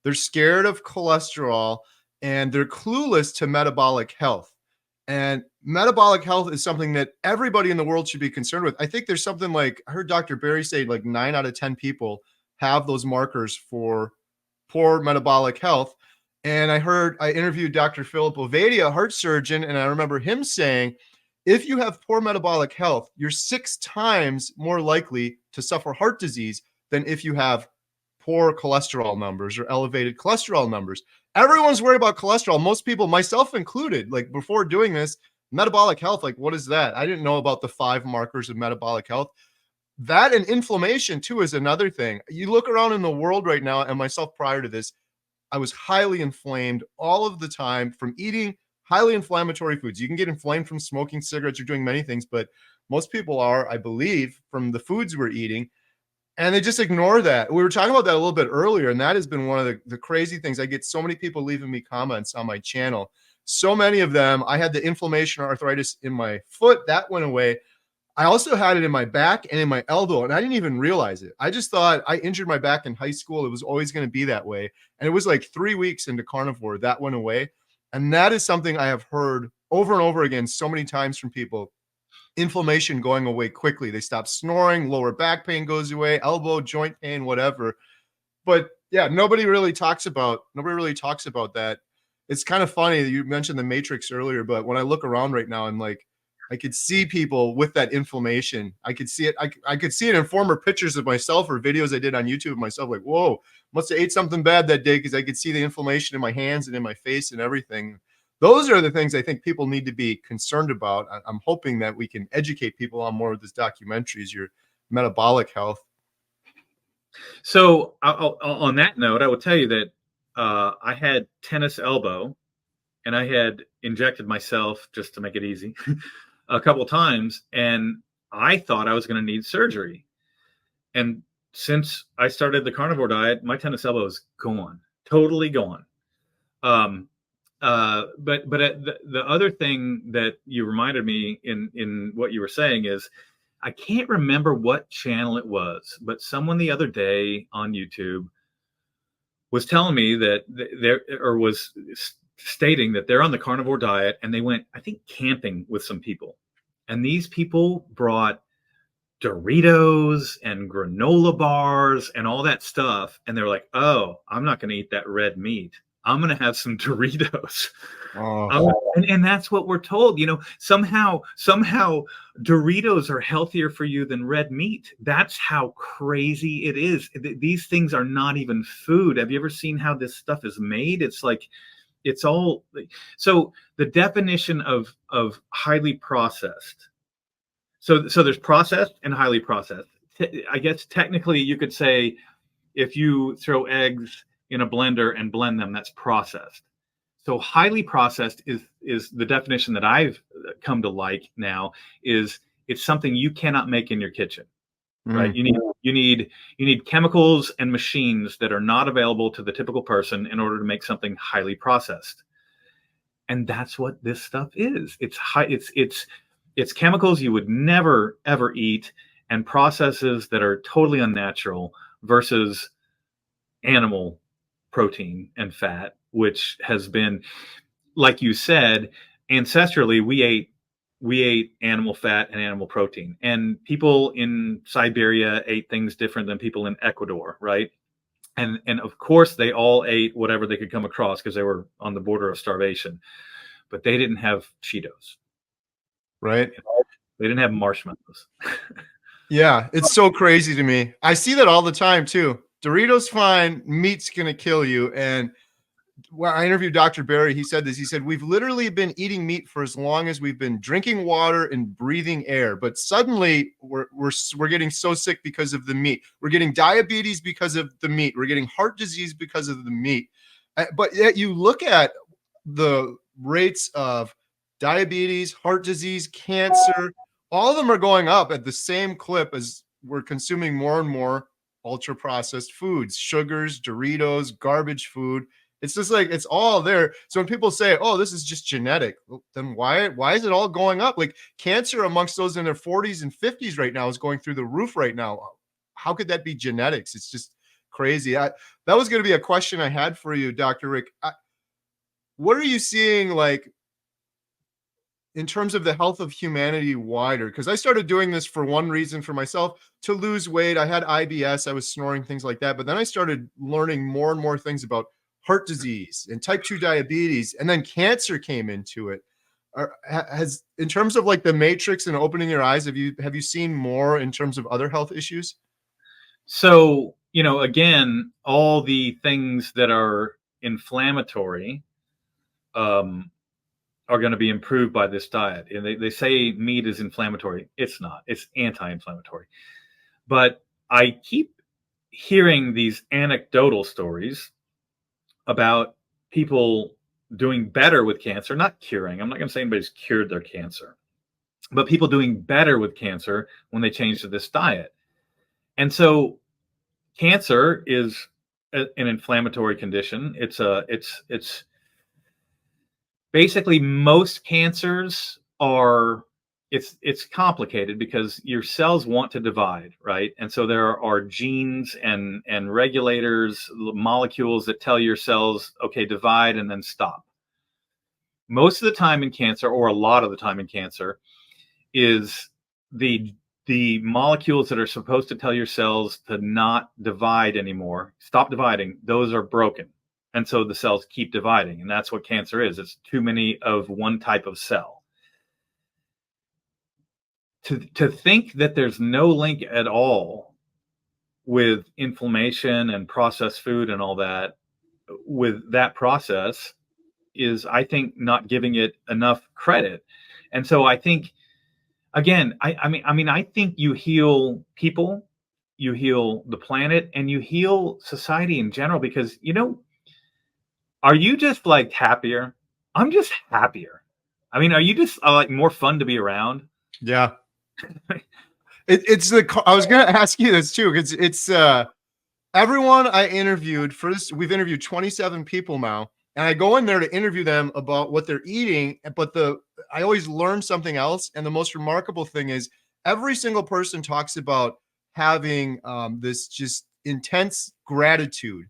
they're scared of cholesterol and they're clueless to metabolic health. And metabolic health is something that everybody in the world should be concerned with. I think there's something like, I heard Dr. Barry say like 9 out of 10 people have those markers for poor metabolic health. And I interviewed Dr. Philip Ovadia, a heart surgeon, and I remember him saying, if you have poor metabolic health, you're 6 times more likely to suffer heart disease than if you have poor cholesterol numbers or elevated cholesterol numbers. Everyone's worried about cholesterol. Most people, myself included, like before doing this, metabolic health, like what is that? I didn't know about the 5 markers of metabolic health. That and inflammation too is another thing. You look around in the world right now, and myself prior to this, I was highly inflamed all of the time from eating highly inflammatory foods. You can get inflamed from smoking cigarettes or doing many things, but most people are, I believe, from the foods we're eating. And they just ignore that. We were talking about that a little bit earlier, and that has been one of the crazy things. I get so many people leaving me comments on my channel. So many of them, I had the inflammation or arthritis in my foot. That went away. I also had it in my back and in my elbow, and I didn't even realize it. I just thought I injured my back in high school. It was always going to be that way. And it was like 3 weeks into carnivore, that went away. And that is something I have heard over and over again so many times from people. Inflammation going away quickly. They stop snoring, lower back pain goes away, elbow, joint pain, whatever. But yeah, nobody really talks about that. It's kind of funny that you mentioned the matrix earlier, but when I look around right now, I'm like, I could see people with that inflammation. I could see it. I could see it in former pictures of myself or videos I did on YouTube of myself. Like, whoa, must have ate something bad that day because I could see the inflammation in my hands and in my face and everything. Those are the things I think people need to be concerned about. I'm hoping that we can educate people on more of this documentary, is your metabolic health. So on that note, I will tell you that I had tennis elbow, and I had injected myself just to make it easy a couple of times, and I thought I was going to need surgery. And since I started the carnivore diet, my tennis elbow is gone, totally gone. But the other thing that you reminded me in what you were saying is, I can't remember what channel it was, but someone the other day on YouTube was telling me that was stating that they're on the carnivore diet, and they went, I think, camping with some people. And these people brought Doritos and granola bars and all that stuff. And they're like, oh, I'm not going to eat that red meat. I'm going to have some Doritos. And that's what we're told. Somehow Doritos are healthier for you than red meat. That's how crazy it is. These things are not even food. Have you ever seen how this stuff is made? It's like, it's all. So the definition of highly processed. So there's processed and highly processed. I guess technically you could say, if you throw eggs in a blender and blend them, that's processed. So highly processed is the definition that I've come to like now, is it's something you cannot make in your kitchen, right? You need chemicals and machines that are not available to the typical person in order to make something highly processed. And that's what this stuff is. It's chemicals you would never ever eat, and processes that are totally unnatural, versus animal protein and fat, which has been, like you said, ancestrally we ate animal fat and animal protein, and people in Siberia ate things different than people in Ecuador, right? And of course they all ate whatever they could come across because they were on the border of starvation, but they didn't have Cheetos, right? They didn't have marshmallows. Yeah, it's so crazy to me. I see that all the time too. Doritos fine, meat's gonna kill you. And when I interviewed Dr. Barry, he said this. He said, we've literally been eating meat for as long as we've been drinking water and breathing air. But suddenly we're getting so sick because of the meat. We're getting diabetes because of the meat. We're getting heart disease because of the meat. But yet you look at the rates of diabetes, heart disease, cancer, all of them are going up at the same clip as we're consuming more and more ultra processed foods, sugars, Doritos, garbage food. It's just like, it's all there. So when people say, oh, this is just genetic, well, then why is it all going up? Like cancer amongst those in their 40s and 50s right now is going through the roof right now. How could that be genetics? It's just crazy. That was going to be a question I had for you, Dr. Rick. What are you seeing, like, in terms of the health of humanity wider? Because I started doing this for one reason for myself, to lose weight. I had IBS, I was snoring, things like that. But then I started learning more and more things about heart disease and type 2 diabetes, and then cancer came into it. has, in terms of like the matrix and opening your eyes, have you seen more in terms of other health issues? So, again, all the things that are inflammatory are going to be improved by this diet. And they say meat is inflammatory. It's not. It's anti-inflammatory. But I keep hearing these anecdotal stories about people doing better with cancer, not curing. I'm not going to say anybody's cured their cancer, but people doing better with cancer when they change to this diet. And so cancer is an inflammatory condition. It's basically most cancers are, it's complicated because your cells want to divide, right? And so there are genes and regulators, molecules that tell your cells, okay, divide and then stop. Most of the time in cancer, or a lot of the time in cancer, is the molecules that are supposed to tell your cells to not divide anymore, stop dividing, those are broken. And so the cells keep dividing. And that's what cancer is. It's too many of one type of cell. To think that there's no link at all with inflammation and processed food and all that, with that process, is, I think, not giving it enough credit. And so I think, again, I think you heal people, you heal the planet, and you heal society in general, because, are you just like happier? I'm just happier. I mean, are you just like more fun to be around? Yeah. I was going to ask you this too, because it's everyone I interviewed for this. We've interviewed 27 people now, and I go in there to interview them about what they're eating. But I always learn something else. And the most remarkable thing is every single person talks about having this just intense gratitude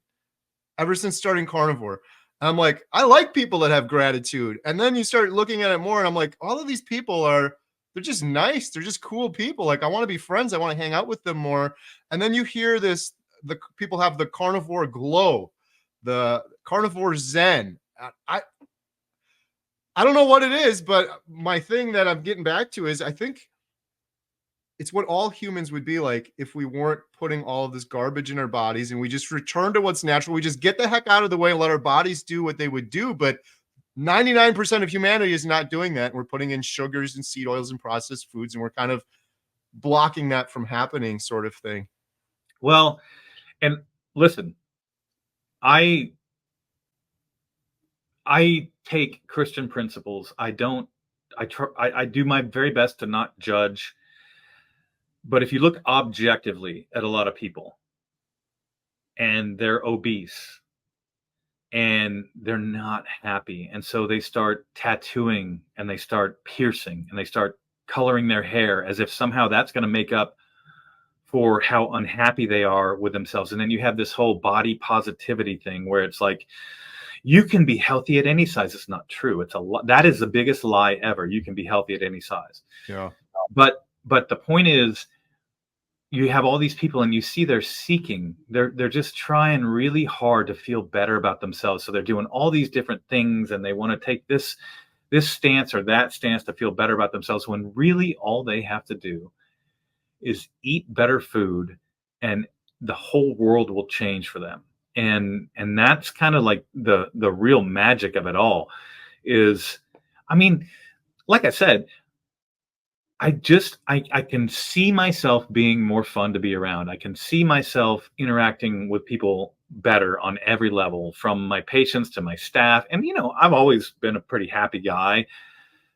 ever since starting carnivore. I'm like, I like people that have gratitude. And then you start looking at it more, and I'm like, all of these people they're just nice. They're just cool people. Like, I want to be friends. I want to hang out with them more. And then you hear this, the people have the carnivore glow, the carnivore zen. I don't know what it is, but my thing that I'm getting back to is I think it's what all humans would be like if we weren't putting all of this garbage in our bodies and we just return to what's natural. We just get the heck out of the way and let our bodies do what they would do. But 99% of humanity is not doing that. We're putting in sugars and seed oils and processed foods, and we're kind of blocking that from happening, sort of thing. Well, and listen, I take Christian principles. I do my very best to not judge. But if you look objectively at a lot of people and they're obese and they're not happy, and so they start tattooing and they start piercing and they start coloring their hair as if somehow that's going to make up for how unhappy they are with themselves. And then you have this whole body positivity thing where it's like, you can be healthy at any size. It's not true. That is the biggest lie ever. You can be healthy at any size. Yeah. But the point is, you have all these people and you see they're just trying really hard to feel better about themselves. So they're doing all these different things and they want to take this stance or that stance to feel better about themselves, when really all they have to do is eat better food and the whole world will change for them. And that's kind of like the real magic of it all is, I mean, like I said, I can see myself being more fun to be around. I can see myself interacting with people better on every level, from my patients to my staff. And, I've always been a pretty happy guy,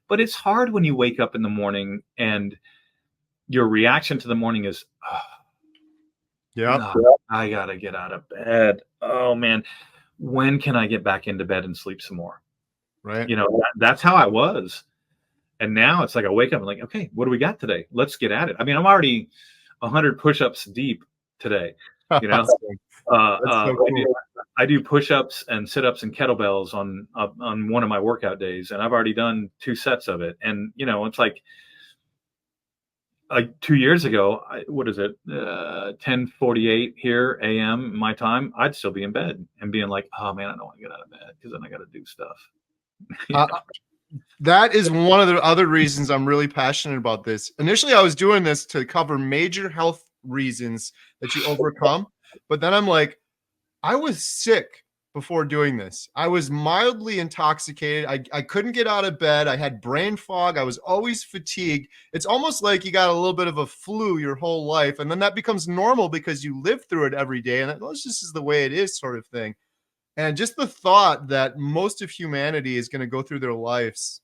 but it's hard when you wake up in the morning and your reaction to the morning is, I got to get out of bed. Oh man, when can I get back into bed and sleep some more? Right. That's how I was. And now it's like I wake up and like, okay, what do we got today? Let's get at it. I mean, I'm already 100 push-ups deep today. So cool. I do push-ups and sit-ups and kettlebells on one of my workout days, and I've already done 2 sets of it. And it's like 2 years ago, what is it? 10:48 here a.m. my time. I'd still be in bed and being like, oh man, I don't want to get out of bed because then I got to do stuff. That is one of the other reasons I'm really passionate about this. Initially, I was doing this to cover major health reasons that you overcome. But then I'm like, I was sick before doing this. I was mildly intoxicated. I couldn't get out of bed. I had brain fog. I was always fatigued. It's almost like you got a little bit of a flu your whole life. And then that becomes normal because you live through it every day. And this just is the way it is, sort of thing. And just the thought that most of humanity is going to go through their lives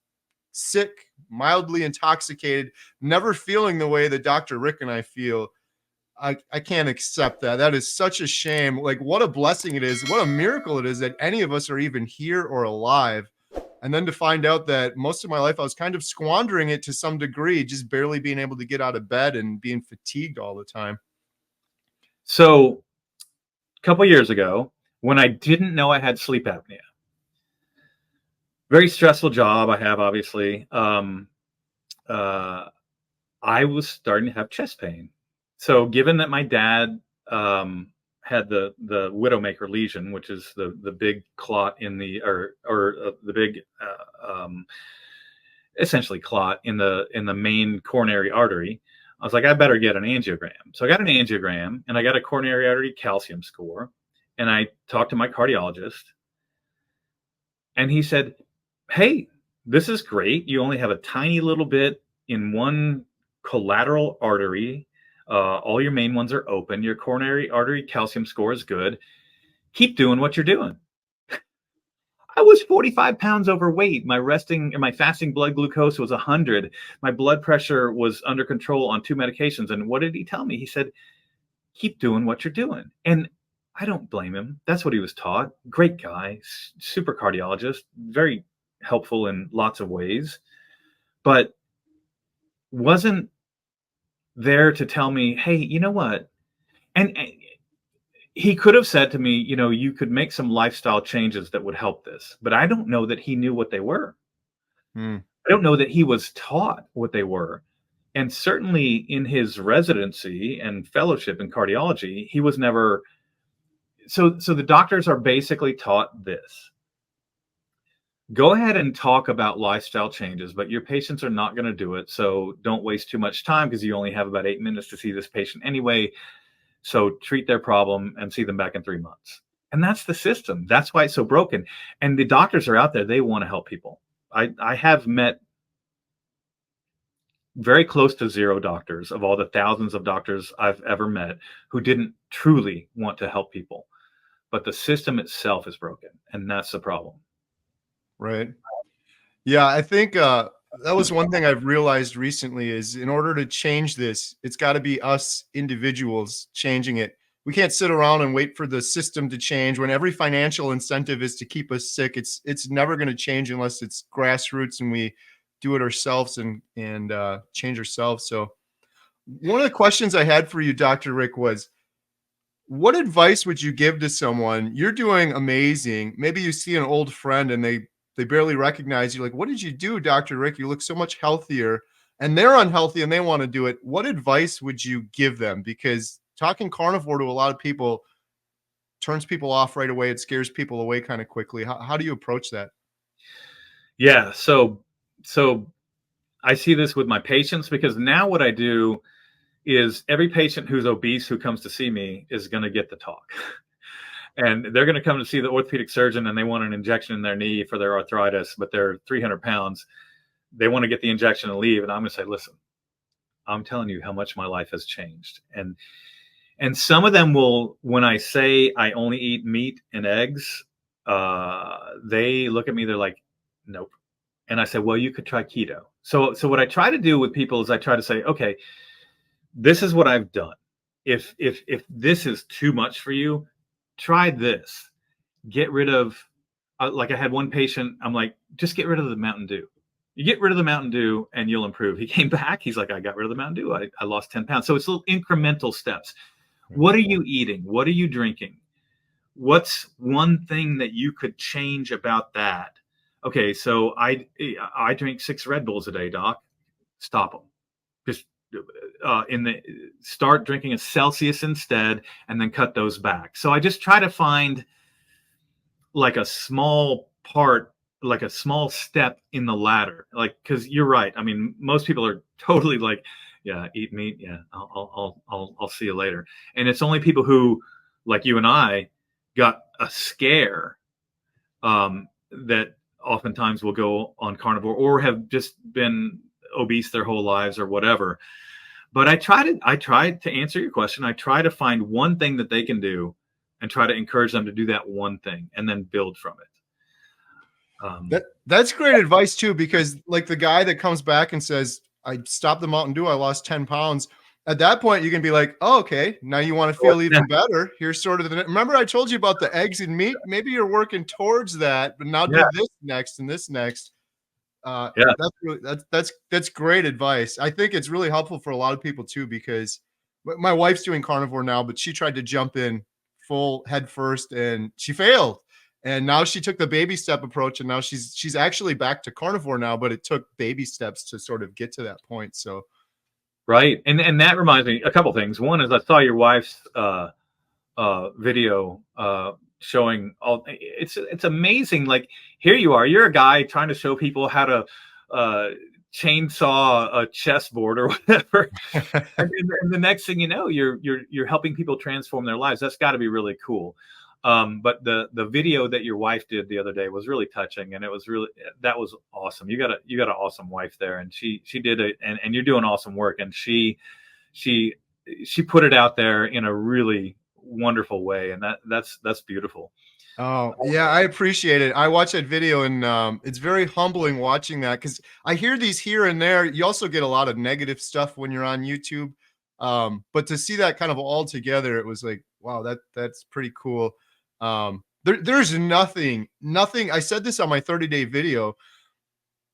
sick, mildly intoxicated, never feeling the way that Dr. Rick and I feel. I can't accept that. That is such a shame. Like, what a blessing it is. What a miracle it is that any of us are even here or alive. And then to find out that most of my life I was kind of squandering it to some degree, just barely being able to get out of bed and being fatigued all the time. So a couple years ago, when I didn't know I had sleep apnea, very stressful job I have, obviously. I was starting to have chest pain. So given that my dad had the widowmaker lesion, which is the big clot in the the big essentially clot in the main coronary artery, I was like, I better get an angiogram. So I got an angiogram and I got a coronary artery calcium score, and I talked to my cardiologist, and he said, hey, this is great. You only have a tiny little bit in one collateral artery. All your main ones are open. Your coronary artery calcium score is good. Keep doing what you're doing. I was 45 pounds overweight. My fasting blood glucose was 100. My blood pressure was under control on 2 medications. And what did he tell me? He said, keep doing what you're doing. And I don't blame him. That's what he was taught. Great guy, super cardiologist, very helpful in lots of ways, but wasn't there to tell me, hey, you know what? And he could have said to me, you could make some lifestyle changes that would help this, but I don't know that he knew what they were. I don't know that he was taught what they were. And certainly in his residency and fellowship in cardiology, he was never. So the doctors are basically taught this: go ahead and talk about lifestyle changes, but your patients are not going to do it. So don't waste too much time, because you only have about 8 minutes to see this patient anyway. So treat their problem and see them back in 3 months. And that's the system. That's why it's so broken. And the doctors are out there. They want to help people. I have met very close to 0 doctors of all the thousands of doctors I've ever met who didn't truly want to help people. But the system itself is broken, and that's the problem. Right. Yeah, I think that was one thing I've realized recently is in order to change this, it's got to be us individuals changing it. We can't sit around and wait for the system to change when every financial incentive is to keep us sick. It's never going to change unless it's grassroots and we do it ourselves and change ourselves. So one of the questions I had for you, Dr. Rick, was what advice would you give to someone? You're doing amazing. Maybe you see an old friend and they barely recognize you. Like, what did you do, Dr. Rick? You look so much healthier, and they're unhealthy and they want to do it. What advice would you give them? Because talking carnivore to a lot of people turns people off right away. It scares people away kind of quickly. How do you approach that? Yeah. So I see this with my patients, because now what I do is every patient who's obese who comes to see me is going to get the talk. And they're going to come to see the orthopedic surgeon and they want an injection in their knee for their arthritis, but they're 300 pounds. They want to get the injection and leave. And I'm going to say, listen, I'm telling you how much my life has changed. And some of them will, when I say I only eat meat and eggs, they look at me, they're like, nope. And I say, well, you could try keto. So what I try to do with people is I try to say, okay, this is what I've done. If this is too much for you, try this. Get rid of, like I had one patient, I'm like, just get rid of the Mountain Dew. You get rid of the Mountain Dew and you'll improve. He came back. He's like, I got rid of the Mountain Dew. I lost 10 pounds. So it's little incremental steps. What are you eating? What are you drinking? What's one thing that you could change about that? Okay, so I drink 6 Red Bulls a day, doc. Stop them. Just start drinking a Celsius instead, and then cut those back. So I just try to find like a small part, like a small step in the ladder. Like, because you're right. I mean, most people are totally like, yeah, eat meat. Yeah, I'll see you later. And it's only people who, like you and I, got a scare that oftentimes will go on carnivore or have just been obese their whole lives or whatever. But I try to answer your question. I try to find one thing that they can do and try to encourage them to do that one thing and then build from it. That's great advice too, because like the guy that comes back and says, I stopped the Mountain Dew, I lost 10 pounds. At that point, you can be like, oh, okay, now you want to feel even better. Here's sort of remember I told you about the eggs and meat? Maybe you're working towards that, but now do this next and this next. That's great advice. I think it's really helpful for a lot of people too, because my wife's doing carnivore now, but she tried to jump in full head first and she failed. And now she took the baby step approach, and now she's actually back to carnivore now, but it took baby steps to sort of get to that point. So, right. And that reminds me a couple things. One is I saw your wife's video showing all. It's amazing. Like, here you are, you're a guy trying to show people how to chainsaw a chessboard or whatever, and the next thing you know, you're helping people transform their lives. That's got to be really cool. But the video that your wife did the other day was really touching, and that was awesome. You got an awesome wife there, and she did it, and you're doing awesome work, and she put it out there in a really wonderful way, and that's beautiful. Oh yeah, I appreciate it. I watched that video, and it's very humbling watching that, because I hear these here and there. You also get a lot of negative stuff when you're on YouTube, but to see that kind of all together, it was like, wow, that's pretty cool. There's nothing. I said this on my 30-day video.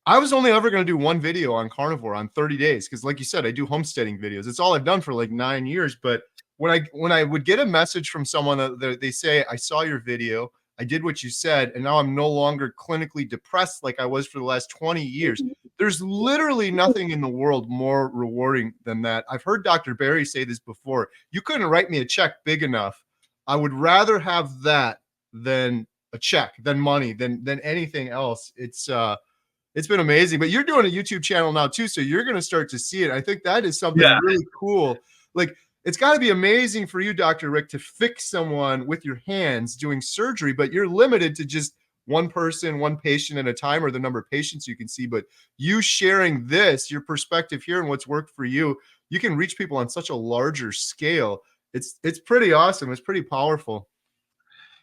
I was only ever going to do one video on carnivore on 30 days. Cause like you said, I do homesteading videos. It's all I've done for like 9 years. But when I would get a message from someone that they say, I saw your video, I did what you said, and now I'm no longer clinically depressed like I was for the last 20 years. There's literally nothing in the world more rewarding than that. I've heard Dr. Barry say this before. You couldn't write me a check big enough. I would rather have that than a check, than money, than anything else. It's been amazing. But you're doing a YouTube channel now too, so you're going to start to see it. I think that is something really cool. Like, it's got to be amazing for you, Dr. Rick, to fix someone with your hands doing surgery, but you're limited to just one person, one patient at a time, or the number of patients you can see. But you sharing this, your perspective here and what's worked for you, you can reach people on such a larger scale. It's pretty awesome. It's pretty powerful.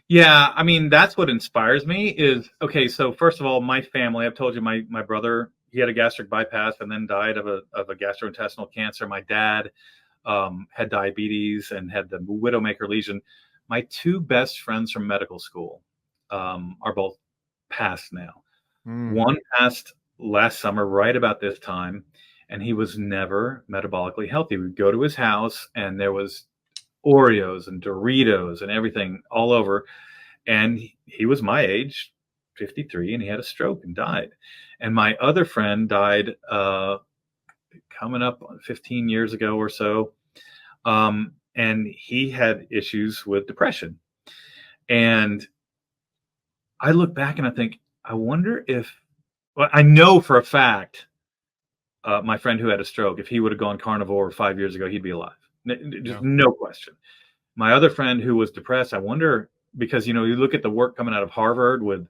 Yeah, I mean, that's what inspires me is, okay, so first of all, my family, I've told you, my brother, he had a gastric bypass and then died of a gastrointestinal cancer. My dad had diabetes and had the widowmaker lesion. My two best friends from medical school are both passed now. One passed last summer, right about this time, and he was never metabolically healthy. We'd go to his house, and there was Oreos and Doritos and everything all over. And he was my age, 53, and he had a stroke and died. And my other friend died coming up 15 years ago or so. And he had issues with depression. And I look back and I think, I wonder if, well, I know for a fact, my friend who had a stroke, if he would have gone carnivore 5 years ago, he'd be alive. Just no question. My other friend who was depressed, I wonder, because, you look at the work coming out of Harvard with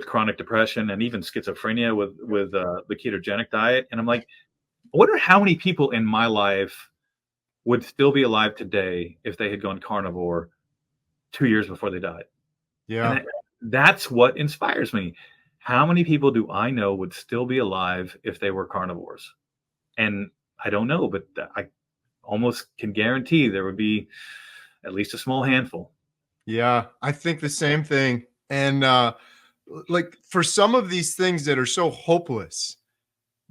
chronic depression and even schizophrenia with the ketogenic diet. And I'm like, I wonder how many people in my life would still be alive today if they had gone carnivore 2 years before they died. Yeah. And that's what inspires me. How many people do I know would still be alive if they were carnivores? And I don't know, but I almost can guarantee there would be at least a small handful. Yeah, I think the same thing. And like, for some of these things that are so hopeless,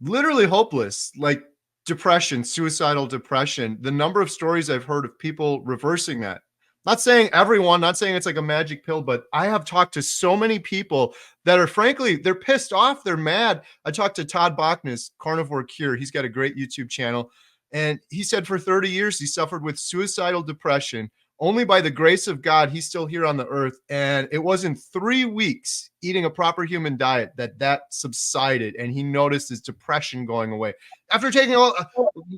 literally hopeless, like depression, suicidal depression, the number of stories I've heard of people reversing that. Not saying everyone, not saying it's like a magic pill, but I have talked to so many people that are, frankly, they're pissed off, they're mad. I talked to Todd Bachnes, Carnivore Cure. He's got a great YouTube channel. And he said for 30 years, he suffered with suicidal depression, only by the grace of God, he's still here on the earth. And it wasn't 3 weeks eating a proper human diet that subsided. And he noticed his depression going away. After taking all,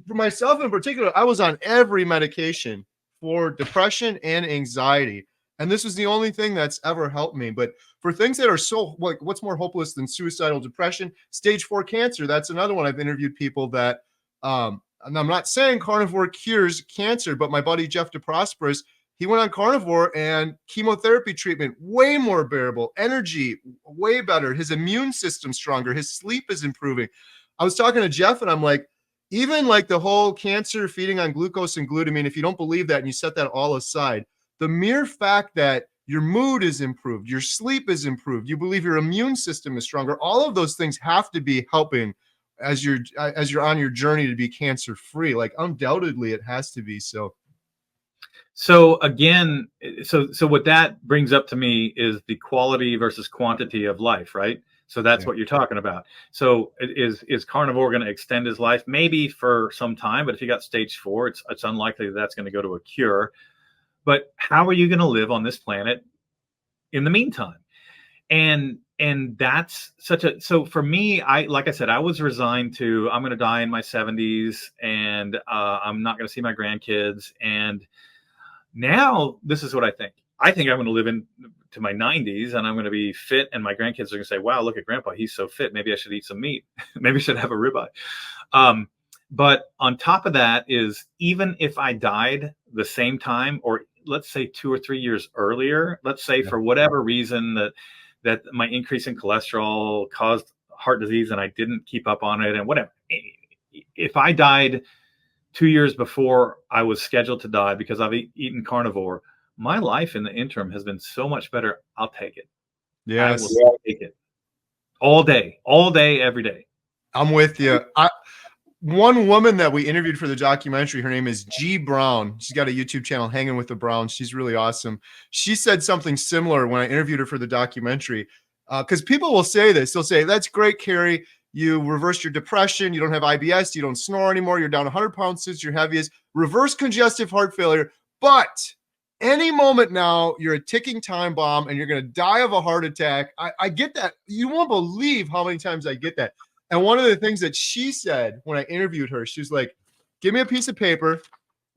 for myself in particular, I was on every medication for depression and anxiety. And this was the only thing that's ever helped me. But for things that are so, like, what's more hopeless than suicidal depression? Stage 4 cancer. That's another one. I've interviewed people that, and I'm not saying carnivore cures cancer, but my buddy Jeff DeProsperous, he went on carnivore and chemotherapy treatment, way more bearable, energy way better, his immune system stronger, his sleep is improving. I was talking to Jeff and I'm like, even like the whole cancer feeding on glucose and glutamine, if you don't believe that and you set that all aside, the mere fact that your mood is improved, your sleep is improved, you believe your immune system is stronger, all of those things have to be helping as you're on your journey to be cancer free. Like, undoubtedly it has to be. So again, so what that brings up to me is the quality versus quantity of life, right? So that's what you're talking about. So is carnivore going to extend his life? Maybe for some time, but if you got stage 4, it's unlikely that that's going to go to a cure. But how are you going to live on this planet in the meantime? And that's such a, so for me, like I said, I was resigned to, I'm going to die in my 70s and I'm not going to see my grandkids. And now this is what I think. I think I'm going to live to my 90s and I'm going to be fit. And my grandkids are going to say, wow, look at grandpa. He's so fit. Maybe I should eat some meat. Maybe I should have a ribeye. But on top of that is, even if I died the same time, or let's say 2 or 3 years earlier, let's say for whatever reason that my increase in cholesterol caused heart disease and I didn't keep up on it and whatever. If I died 2 years before I was scheduled to die because I've eaten carnivore, my life in the interim has been so much better. I'll take it. Yes. I will take it all day, every day. I'm with you. One woman that we interviewed for the documentary, her name is G Brown. She's got a YouTube channel, Hanging with the Browns. She's really awesome. She said something similar when I interviewed her for the documentary. Because people will say this. They'll say, that's great, Carrie. You reversed your depression. You don't have IBS. You don't snore anymore. You're down 100 pounds since your heaviest. Reverse congestive heart failure. But any moment now, you're a ticking time bomb and you're going to die of a heart attack. I get that. You won't believe how many times I get that. And one of the things that she said when I interviewed her, she was like, give me a piece of paper,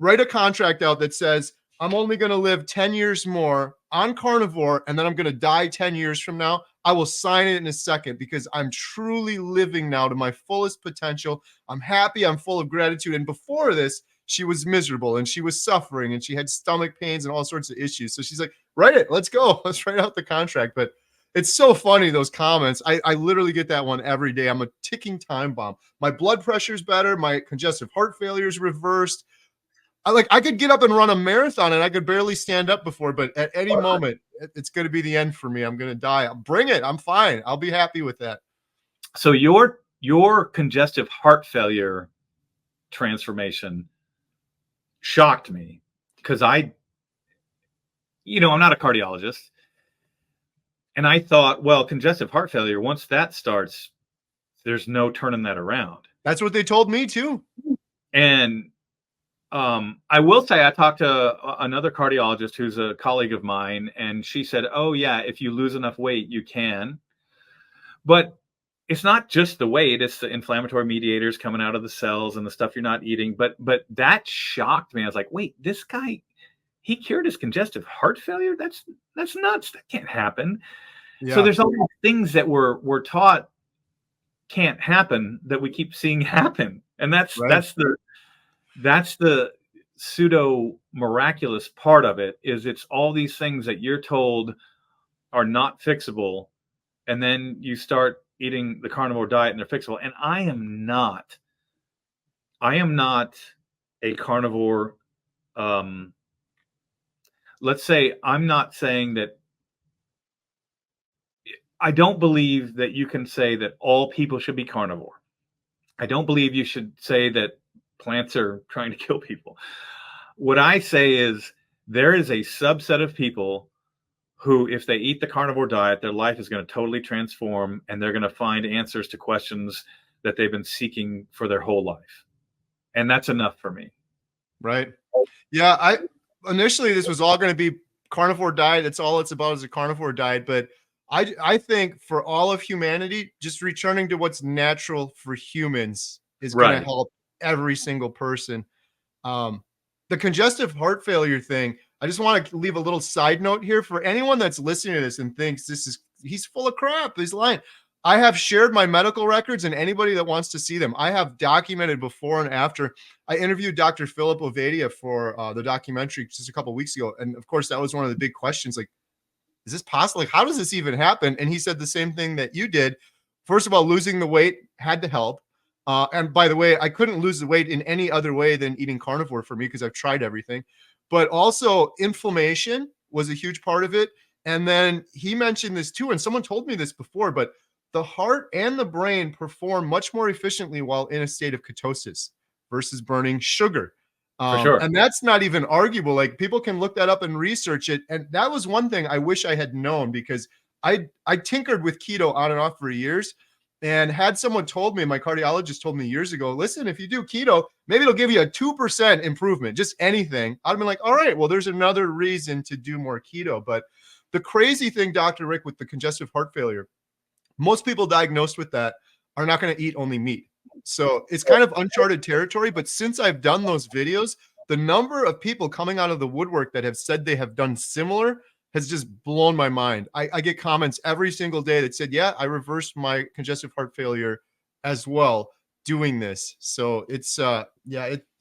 write a contract out that says, I'm only going to live 10 years more on carnivore, and then I'm going to die 10 years from now. I will sign it in a second because I'm truly living now to my fullest potential. I'm happy. I'm full of gratitude. And before this, she was miserable and she was suffering and she had stomach pains and all sorts of issues. So she's like, write it. Let's go. Let's write out the contract. But it's so funny, those comments. I literally get that one every day. I'm a ticking time bomb. My blood pressure's better. My congestive heart failure is reversed. I could get up and run a marathon and I could barely stand up before, but at any moment, it's going to be the end for me. I'm going to die. Bring it. I'm fine. I'll be happy with that. So your congestive heart failure transformation shocked me because I'm not a cardiologist. And I thought, well, congestive heart failure, once that starts, there's no turning that around. That's what they told me too. And I will say I talked to another cardiologist who's a colleague of mine, and she said, oh, yeah, if you lose enough weight, you can. But it's not just the weight. It's the inflammatory mediators coming out of the cells and the stuff you're not eating. But that shocked me. I was like, wait, this guy, he cured his congestive heart failure? That's nuts. That can't happen. Yeah. So there's all these things that we're taught can't happen that we keep seeing happen. And that's the pseudo miraculous part of it, is it's all these things that you're told are not fixable. And then you start eating the carnivore diet and they're fixable. And I am not a carnivore. Let's say I'm not saying that. I don't believe that you can say that all people should be carnivore. I don't believe you should say that plants are trying to kill people. What I say is there is a subset of people who, if they eat the carnivore diet, their life is going to totally transform and they're going to find answers to questions that they've been seeking for their whole life. And that's enough for me. Right. Yeah. initially this was all going to be carnivore diet. It's all it's about is a carnivore diet. But I think for all of humanity, just returning to what's natural for humans is going to Right. help every single person. Um, the congestive heart failure thing, I just want to leave a little side note here for anyone that's listening to this and thinks he's full of crap. He's lying. I have shared my medical records, and anybody that wants to see them, I have documented before and after. I interviewed Dr. Philip Ovadia for the documentary just a couple of weeks ago. And of course, that was one of the big questions. Like, is this possible? Like, how does this even happen? And he said the same thing that you did. First of all, losing the weight had to help. And by the way, I couldn't lose the weight in any other way than eating carnivore for me because I've tried everything. But also, inflammation was a huge part of it. And then he mentioned this too, and someone told me this before, but the heart and the brain perform much more efficiently while in a state of ketosis versus burning sugar. For sure. And that's not even arguable. Like, people can look that up and research it. And that was one thing I wish I had known, because I tinkered with keto on and off for years, and had someone told me, my cardiologist told me years ago, listen, if you do keto, maybe it'll give you a 2% improvement, just anything. I'd been like, all right, well, there's another reason to do more keto. But the crazy thing, Dr. Rick, with the congestive heart failure, most people diagnosed with that are not going to eat only meat. So it's kind of uncharted territory. But since I've done those videos, the number of people coming out of the woodwork that have said they have done similar has just blown my mind. I get comments every single day that said, yeah, I reversed my congestive heart failure as well doing this. So it's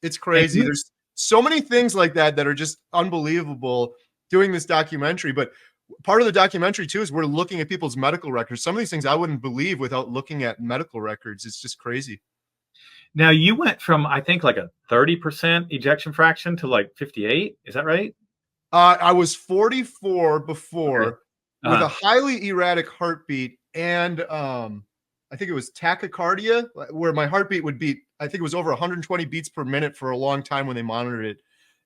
it's crazy. There's so many things like that that are just unbelievable doing this documentary. But part of the documentary too is we're looking at people's medical records. Some of these things I wouldn't believe without looking at medical records. It's just crazy. Now you went from, I think, like a 30% ejection fraction to like 58. Is that right? I was 44 before, Okay. with a highly erratic heartbeat, and I think it was tachycardia, where my heartbeat would beat, I think it was over 120 beats per minute for a long time when they monitored it.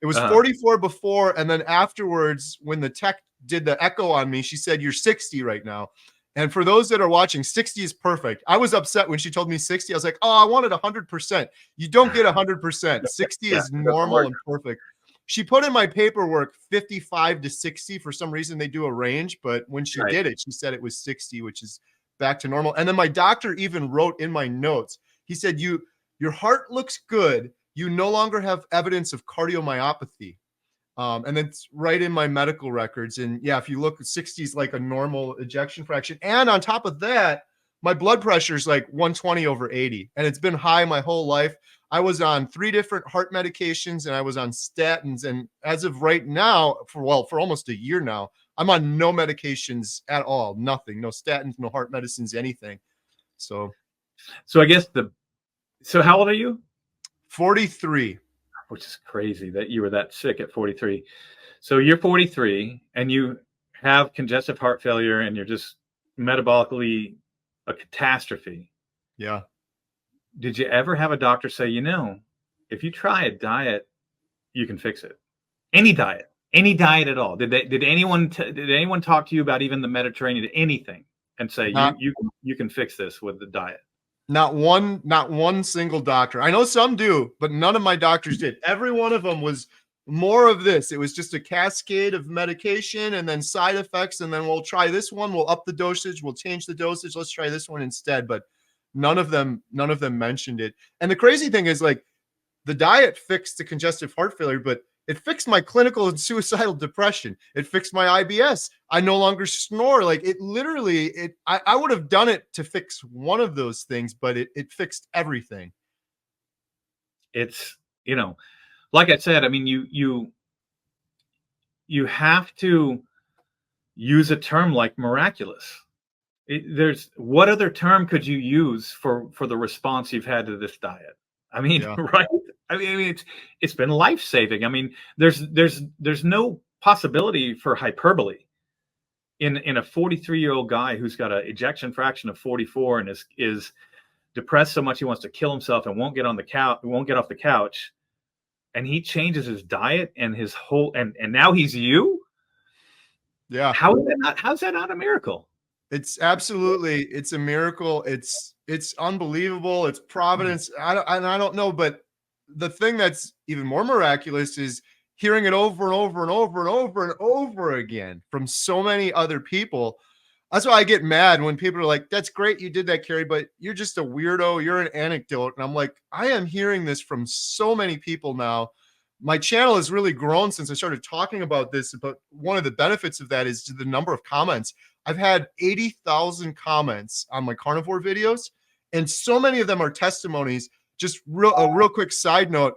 It was 44 before, and then afterwards, when the tech did the echo on me, she said, you're 60 right now. And for those that are watching, 60 is perfect. I was upset when she told me 60. I was like, oh, I wanted 100%. You don't get 100%. 60 is normal and perfect. She put in my paperwork 55 to 60. For some reason, they do a range, but when she did it, she said it was 60, which is back to normal. And then my doctor even wrote in my notes, he said, your heart looks good. You no longer have evidence of cardiomyopathy. And it's right in my medical records. And yeah, if you look, 60 is like a normal ejection fraction. And on top of that, my blood pressure is like 120 over 80. And it's been high my whole life. I was on 3 different heart medications, and I was on statins. And as of right now, for almost a year now, I'm on no medications at all. Nothing, no statins, no heart medicines, anything. So I guess so how old are you? 43. Which is crazy that you were that sick at 43. So you're 43 and you have congestive heart failure and you're just metabolically a catastrophe. Yeah. Did you ever have a doctor say, if you try a diet, you can fix it? Any diet at all? Did anyone talk to you about even the Mediterranean, anything, and say you can fix this with the diet? Not one single doctor. I know some do, but none of my doctors did. Every one of them was more of this. It was just a cascade of medication and then side effects. And then we'll try this one. We'll up the dosage. We'll change the dosage. Let's try this one instead. But none of them mentioned it. And the crazy thing is, like, the diet fixed the congestive heart failure, but it fixed my clinical and suicidal depression. It fixed my IBS. I no longer snore. Like, it literally, I would have done it to fix one of those things, but it fixed everything. It's, like I said, I mean, you have to use a term like miraculous. What other term could you use for the response you've had to this diet? I mean, right? I mean, it's been life-saving. I mean, there's no possibility for hyperbole in a 43-year-old guy who's got an ejection fraction of 44 and is depressed so much he wants to kill himself and won't get off the couch, and he changes his diet and his whole and now he's you. Yeah. How's that not a miracle? It's absolutely, it's a miracle. It's unbelievable. It's providence. I don't know, but the thing that's even more miraculous is hearing it over and over and over and over and over again from so many other people. That's why I get mad when people are like, that's great you did that, Carrie, but you're just a weirdo. You're an anecdote. And I'm like, I am hearing this from so many people now. My channel has really grown since I started talking about this, but one of the benefits of that is the number of comments. I've had 80,000 comments on my carnivore videos, and so many of them are testimonies. Just a real quick side note,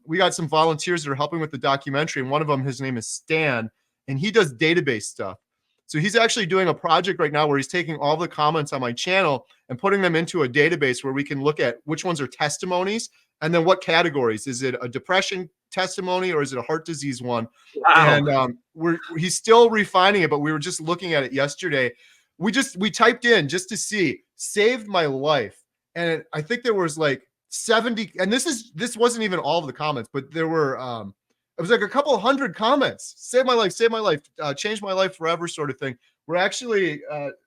we got some volunteers that are helping with the documentary, and one of them, his name is Stan, and he does database stuff. So he's actually doing a project right now where he's taking all the comments on my channel and putting them into a database where we can look at which ones are testimonies and then what categories. Is it a depression testimony or is it a heart disease one? Wow. And he's still refining it, but we were just looking at it yesterday. We typed in just to see, saved my life. And I think there was like 70, and this wasn't even all of the comments, but there were it was like a couple hundred comments. Save my life, change my life forever, sort of thing. We're actually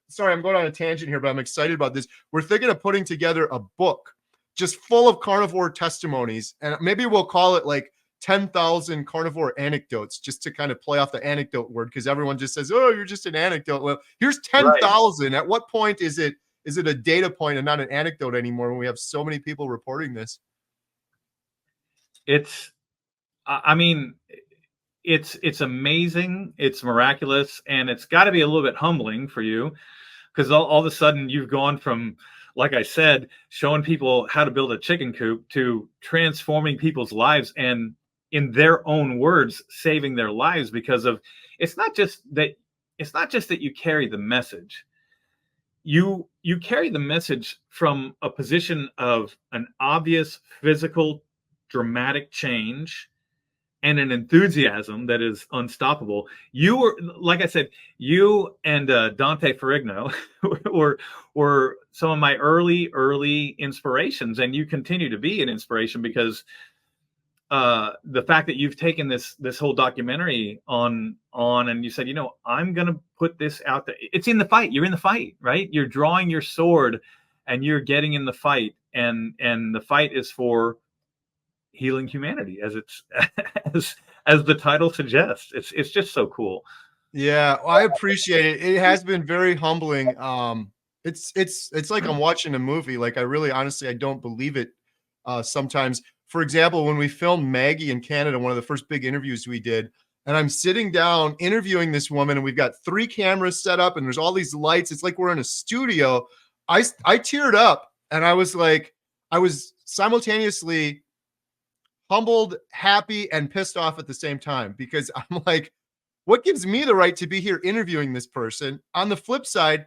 sorry, I'm going on a tangent here, but I'm excited about this. We're thinking of putting together a book just full of carnivore testimonies, and maybe we'll call it like 10,000 carnivore anecdotes, just to kind of play off the anecdote word, because everyone just says, oh, you're just an anecdote. Well, here's 10,000. Right. At what point is it a data point and not an anecdote anymore when we have so many people reporting this? I mean, it's amazing. It's miraculous. And it's got to be a little bit humbling for you, because all of a sudden you've gone from, like I said, showing people how to build a chicken coop to transforming people's lives and, in their own words, saving their lives, because of, it's not just that you carry the message. You carry the message from a position of an obvious physical dramatic change and an enthusiasm that is unstoppable. You were, like I said, you and Dante Ferrigno were some of my early inspirations, and you continue to be an inspiration, because the fact that you've taken this whole documentary on and you said, I'm going to put this out there. It's in the fight. You're in the fight, right? You're drawing your sword and you're getting in the fight, and the fight is for healing humanity, as as the title suggests. It's just so cool. Yeah, well, I appreciate it. It has been very humbling. It's like I'm watching a movie. Like, I really, honestly, I don't believe it sometimes. For example, when we filmed Maggie in Canada, one of the first big interviews we did, and I'm sitting down interviewing this woman, and we've got 3 cameras set up, and there's all these lights. It's like we're in a studio. I teared up, and I was like, I was simultaneously humbled, happy, and pissed off at the same time, because I'm like, what gives me the right to be here interviewing this person? On the flip side,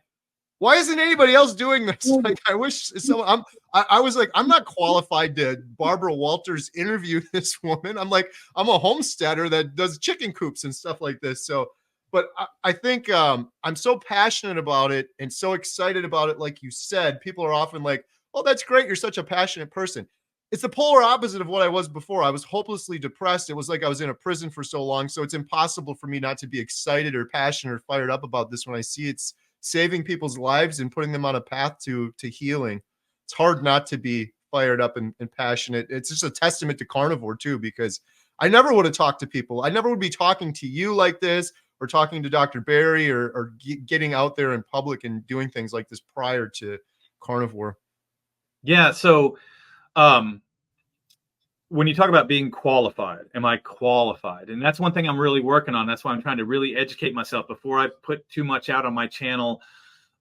why isn't anybody else doing this? Like, I wish someone, I was like, I'm not qualified to Barbara Walters interview this woman. I'm like, I'm a homesteader that does chicken coops and stuff like this. So, but I think I'm so passionate about it and so excited about it. Like you said, people are often like, oh, that's great. You're such a passionate person. It's the polar opposite of what I was before. I was hopelessly depressed. It was like I was in a prison for so long. So it's impossible for me not to be excited or passionate or fired up about this when I see it's saving people's lives and putting them on a path to healing. It's hard not to be fired up and passionate. It's just a testament to carnivore too, because I never would have talked to people. I never would be talking to you like this, or talking to Dr. Barry, or getting out there in public and doing things like this prior to carnivore. Yeah. So, when you talk about being qualified, am I qualified? And that's one thing I'm really working on. That's why I'm trying to really educate myself before I put too much out on my channel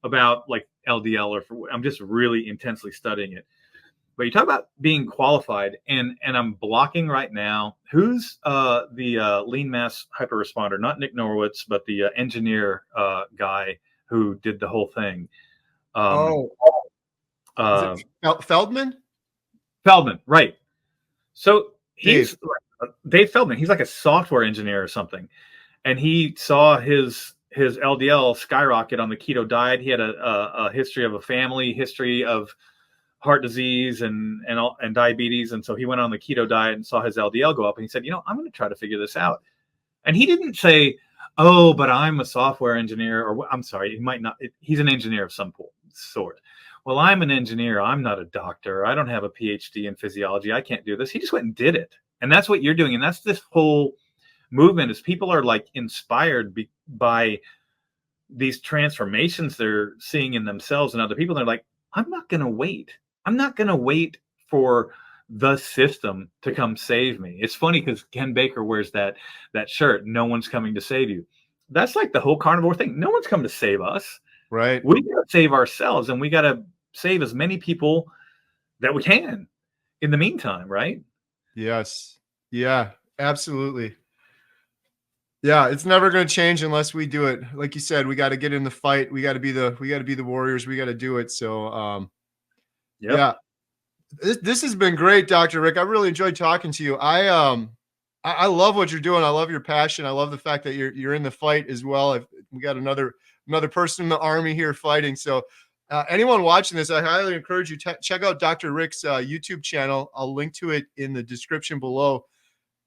about like LDL, I'm just really intensely studying it. But you talk about being qualified, and I'm blocking right now. Who's the lean mass hyperresponder? Not Nick Norwitz, but the engineer guy who did the whole thing. Is it Feldman? Feldman, right. So he's Dave Feldman. He's like a software engineer or something, and he saw his LDL skyrocket on the keto diet. He had a history of a family history of heart disease and diabetes, and so he went on the keto diet and saw his LDL go up. And he said, I'm going to try to figure this out. And he didn't say, "Oh, but I'm a software engineer," or I'm sorry, he might not. He's an engineer of some sort. Well, I'm an engineer. I'm not a doctor. I don't have a PhD in physiology. I can't do this. He just went and did it. And that's what you're doing. And that's this whole movement is people are like inspired by these transformations they're seeing in themselves and other people. They're like, I'm not going to wait. I'm not going to wait for the system to come save me. It's funny because Ken Baker wears that shirt. No one's coming to save you. That's like the whole carnivore thing. No one's coming to save us. Right. We got to save ourselves, and we got to save as many people that we can in the meantime, right? Yes. Yeah, absolutely. Yeah, it's never going to change unless we do it. Like you said, we got to get in the fight. We got to be the warriors. We got to do it. So, Yep. yeah, this has been great, Dr. Rick. I really enjoyed talking to you. I love what you're doing. I love your passion. I love the fact that you're in the fight as well. We got another person in the army here fighting. So, anyone watching this, I highly encourage you to check out Dr. Rick's YouTube channel. I'll link to it in the description below.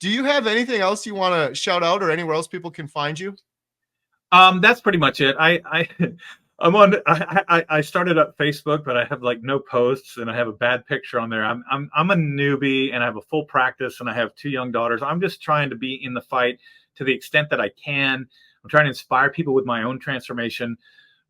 Do you have anything else you want to shout out, or anywhere else people can find you? That's pretty much it. I'm on. I started up Facebook, but I have like no posts, and I have a bad picture on there. I'm a newbie, and I have a full practice, and I have 2 young daughters. I'm just trying to be in the fight to the extent that I can. I'm trying to inspire people with my own transformation,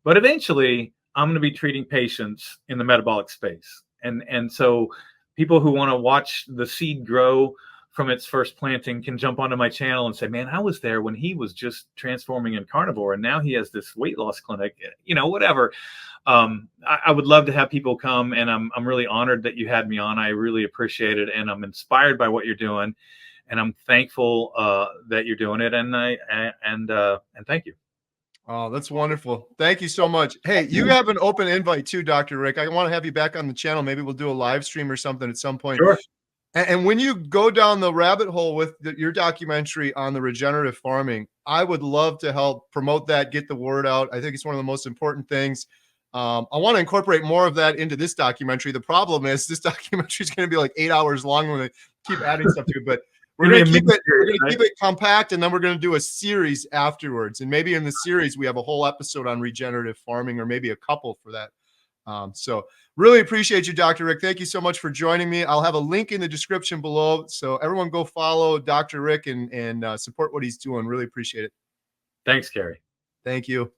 but eventually, I'm going to be treating patients in the metabolic space, and so people who want to watch the seed grow from its first planting can jump onto my channel and say, man, I was there when he was just transforming in carnivore, and now he has this weight loss clinic, whatever. I would love to have people come, and I'm really honored that you had me on. I really appreciate it, and I'm inspired by what you're doing, and I'm thankful that you're doing it, and thank you. Oh, that's wonderful. Thank you so much. Hey, you have an open invite too, Dr. Rick. I want to have you back on the channel. Maybe we'll do a live stream or something at some point. Sure. And when you go down the rabbit hole with your documentary on the regenerative farming, I would love to help promote that, get the word out. I think it's one of the most important things. I want to incorporate more of that into this documentary. The problem is this documentary is going to be like 8 hours long when they keep adding stuff to it, but we're going to keep it compact, and then we're going to do a series afterwards. And maybe in the series, we have a whole episode on regenerative farming, or maybe a couple for that. So really appreciate you, Dr. Rick. Thank you so much for joining me. I'll have a link in the description below. So everyone go follow Dr. Rick and support what he's doing. Really appreciate it. Thanks, Gary. Thank you.